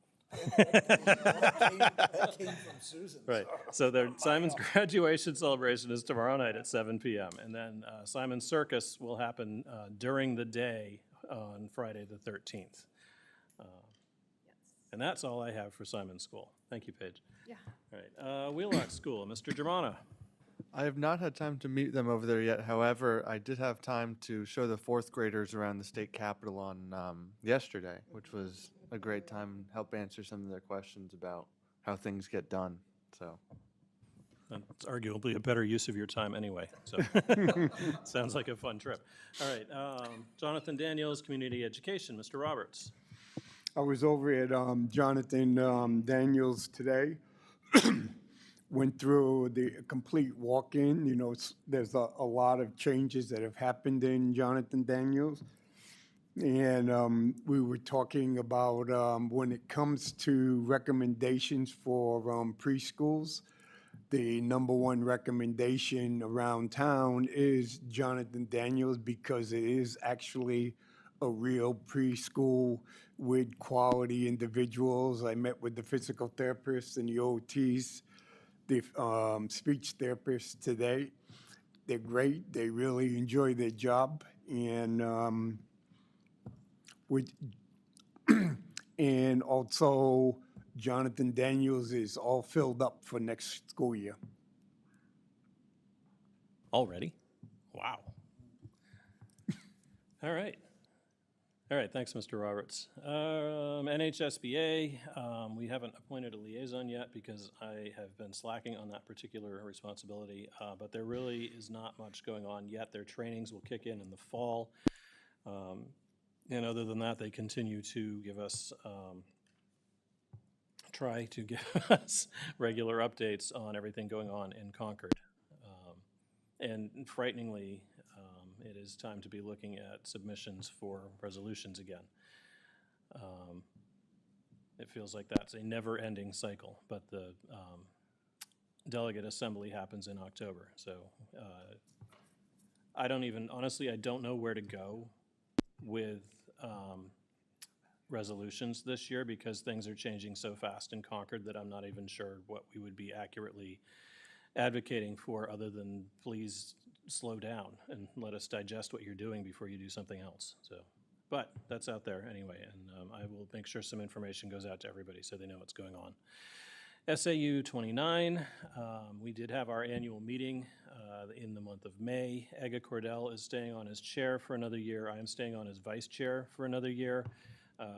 That came from Susan. Right. So Simon's graduation celebration is tomorrow night at 7 p.m. And then Simon's Circus will happen during the day on Friday the 13th. And that's all I have for Simon's School. Thank you, Paige. Yeah. All right. Wheelock School, Mr. Germana. I have not had time to meet them over there yet. However, I did have time to show the fourth graders around the state capitol on yesterday, which was a great time and help answer some of their questions about how things get done. So It's arguably a better use of your time anyway. So sounds like a fun trip. All right. Jonathan Daniels, Community Education. Mr. Roberts. I was over at Jonathan Daniels today. Went through the complete walk-in. You know, there's a lot of changes that have happened in Jonathan Daniels. And we were talking about when it comes to recommendations for preschools, the number one recommendation around town is Jonathan Daniels because it is actually a real preschool with quality individuals. I met with the physical therapists and the OTs, the speech therapists today. They're great. They really enjoy their job. And and also Jonathan Daniels is all filled up for next school year. Already? Wow. All right. All right, thanks, Mr. Roberts. NHSBA, we haven't appointed a liaison yet because I have been slacking on that particular responsibility, but there really is not much going on yet. Their trainings will kick in the fall. And other than that, they continue to give us, try to give us regular updates on everything going on in Concord. And frighteningly, it is time to be looking at submissions for resolutions again. It feels like that's a never-ending cycle, but the delegate assembly happens in October. So I don't even, honestly, I don't know where to go with resolutions this year because things are changing so fast in Concord that I'm not even sure what we would be accurately advocating for other than please slow down and let us digest what you're doing before you do something else. So, but that's out there anyway, and I will make sure some information goes out to everybody so they know what's going on. SAU 29, we did have our annual meeting in the month of May. Ega Cordell is staying on as chair for another year. I'm staying on as vice chair for another year.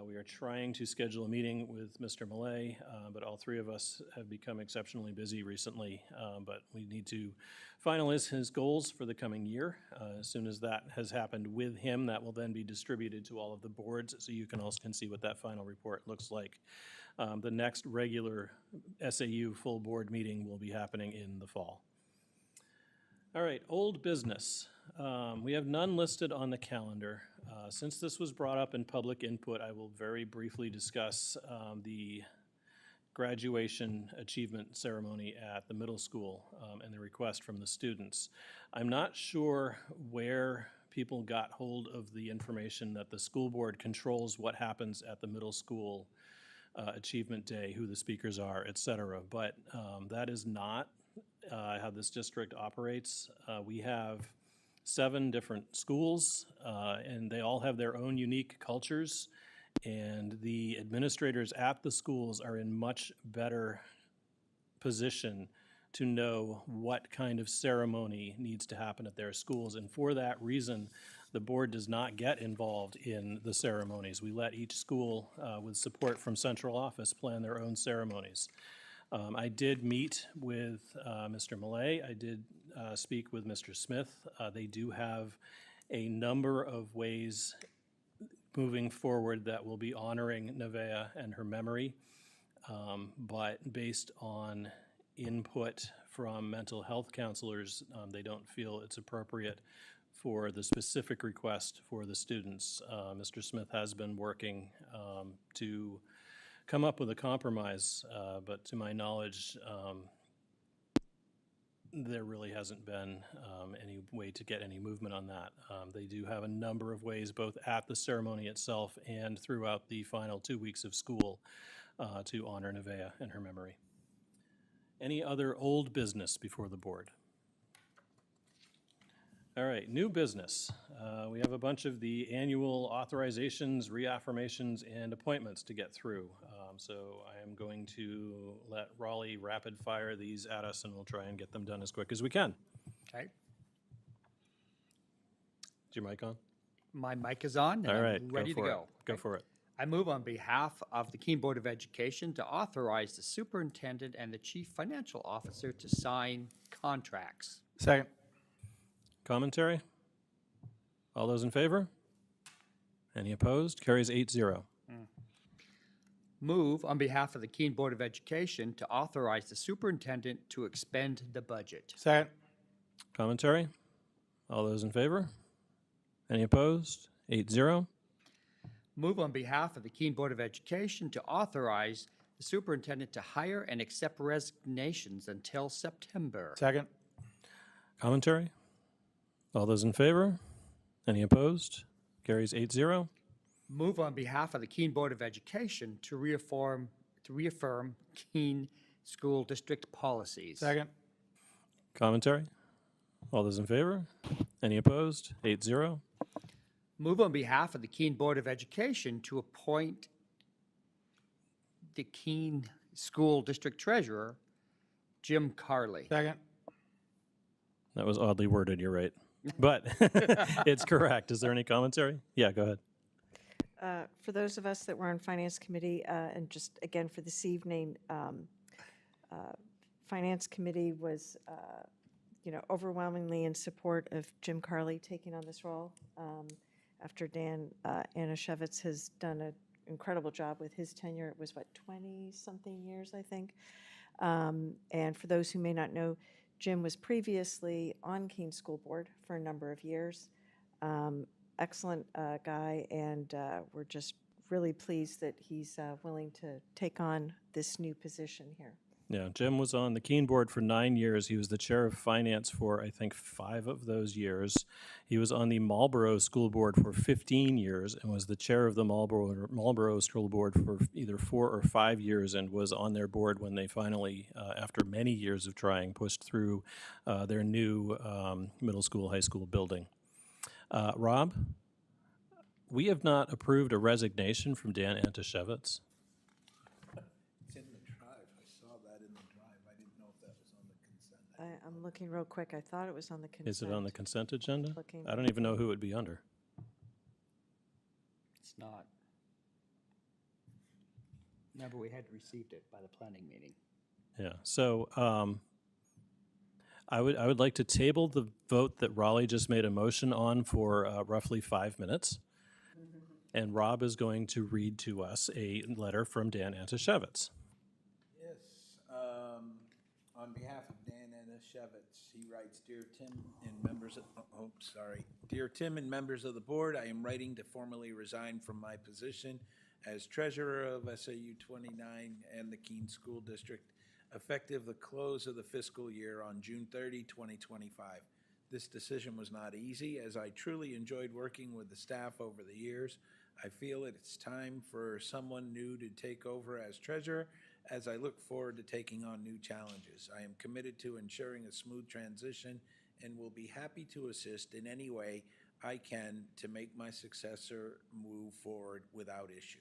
We are trying to schedule a meeting with Mr. Millay, but all three of us have become exceptionally busy recently, but we need to finalize his goals for the coming year. As soon as that has happened with him, that will then be distributed to all of the boards so you can see what that final report looks like. The next regular SAU full board meeting will be happening in the fall. All right, old business. We have none listed on the calendar. Since this was brought up in public input, I will very briefly discuss the graduation achievement ceremony at the middle school and the request from the students. I'm not sure where people got hold of the information that the school board controls what happens at the middle school achievement day, who the speakers are, et cetera, but that is not how this district operates. We have 7 different schools, and they all have their own unique cultures, and the administrators at the schools are in much better position to know what kind of ceremony needs to happen at their schools, and for that reason, the board does not get involved in the ceremonies. We let each school, with support from central office, plan their own ceremonies. I did meet with Mr. Millay. I did speak with Mr. Smith. They do have a number of ways moving forward that will be honoring Nevaeh and her memory, but based on input from mental health counselors, they don't feel it's appropriate for the specific request for the students. Mr. Smith has been working to come up with a compromise, but to my knowledge, there really hasn't been any way to get any movement on that. They do have a number of ways, both at the ceremony itself and throughout the final 2 weeks of school, to honor Nevaeh and her memory. Any other old business before the board? All right, new business. We have a bunch of the annual authorizations, reaffirmations, and appointments to get through. So I am going to let Raleigh rapid fire these at us, and we'll try and get them done as quick as we can. Okay. Is your mic on? My mic is on, and All I'm right, ready to go. Go for it. I move on behalf of the Keene Board of Education to authorize the superintendent and the chief financial officer to sign contracts. Second. Commentary? All those in favor? Any opposed? Carries 8-0. Move on behalf of the Keene Board of Education to authorize the superintendent to expend the budget. Second. Commentary? All those in favor? Any opposed? 8-0. Move on behalf of the Keene Board of Education to authorize the superintendent to hire and accept resignations until September. Second. Commentary? All those in favor? Any opposed? Carries 8-0. Move on behalf of the Keene Board of Education to reaffirm Keene School District policies. Second. Commentary? All those in favor? Any opposed? 8-0. Move on behalf of the Keene Board of Education to appoint the Keene School District Treasurer, Jim Carley. Second. That was oddly worded, you're right. But it's correct. Is there any commentary? Yeah, go ahead. For those of us that were on Finance Committee, and just again for this evening, Finance Committee was, overwhelmingly in support of Jim Carley taking on this role. After Dan Anashevitz has done an incredible job with his tenure. It was, 20-something years, I think. And for those who may not know, Jim was previously on Keene School Board for a number of years. Excellent guy, and we're just really pleased that he's willing to take on this new position here. Yeah, Jim was on the Keene Board for 9 years. He was the chair of finance for, I think, 5 of those years. He was on the Marlborough School Board for 15 years and was the chair of the Marlborough School Board for either 4 or 5 years, and was on their board when they finally, after many years of trying, pushed through their new middle school, high school building. Rob, we have not approved a resignation from Dan Anashevitz. It's in the drive. I saw that in the drive. I didn't know if that was on the consent. I'm looking real quick. I thought it was on the consent. Is it on the consent agenda? Looking. I don't even know who it would be under. It's not. Remember, we had received it by the planning meeting. Yeah, so I would like to table the vote that Raleigh just made a motion on for roughly 5 minutes. And Rob is going to read to us a letter from Dan Anashevitz. Yes, on behalf of Dan Anashevitz, he writes, Dear Tim and members of, Dear Tim and members of the board, I am writing to formally resign from my position as treasurer of SAU 29 and the Keene School District, effective the close of the fiscal year on June 30, 2025. This decision was not easy, as I truly enjoyed working with the staff over the years. I feel it's time for someone new to take over as treasurer, as I look forward to taking on new challenges. I am committed to ensuring a smooth transition and will be happy to assist in any way I can to make my successor move forward without issue.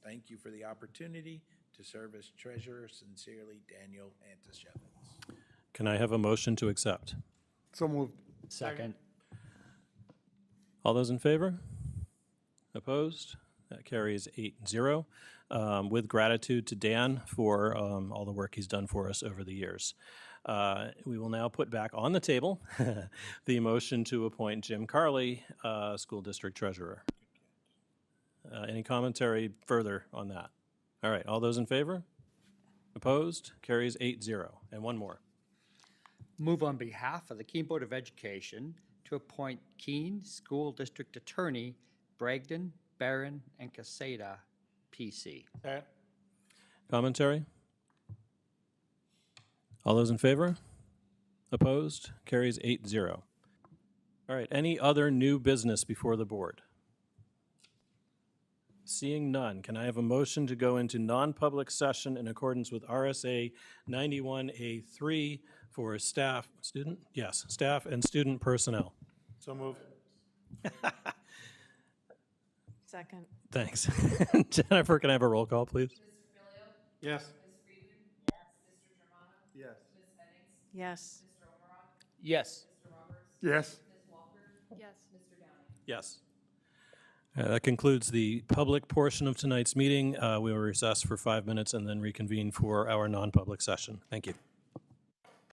Thank you for the opportunity to serve as treasurer. Sincerely, Daniel Anashevitz. Can I have a motion to accept? So moved. Second. All those in favor? Opposed? That carries 8-0. With gratitude to Dan for all the work he's done for us over the years. We will now put back on the table the motion to appoint Jim Carley, School District Treasurer. Any commentary further on that? All right, all those in favor? Opposed? Carries 8-0. And one more. Move on behalf of the Keene Board of Education to appoint Keene School District Attorney Bragdon, Barron, and Casada, PC. Commentary? All those in favor? Opposed? Carries 8-0. All right, any other new business before the board? Seeing none, can I have a motion to go into non-public session in accordance with RSA 91A3 for staff, student? Yes, staff and student personnel. So moved. Second. Thanks. Jennifer, can I have a roll call, please? Yes. Yes. Yes. Yes. Yes. Yes. Yes. That concludes the public portion of tonight's meeting. We will recess for 5 minutes and then reconvene for our non-public session. Thank you.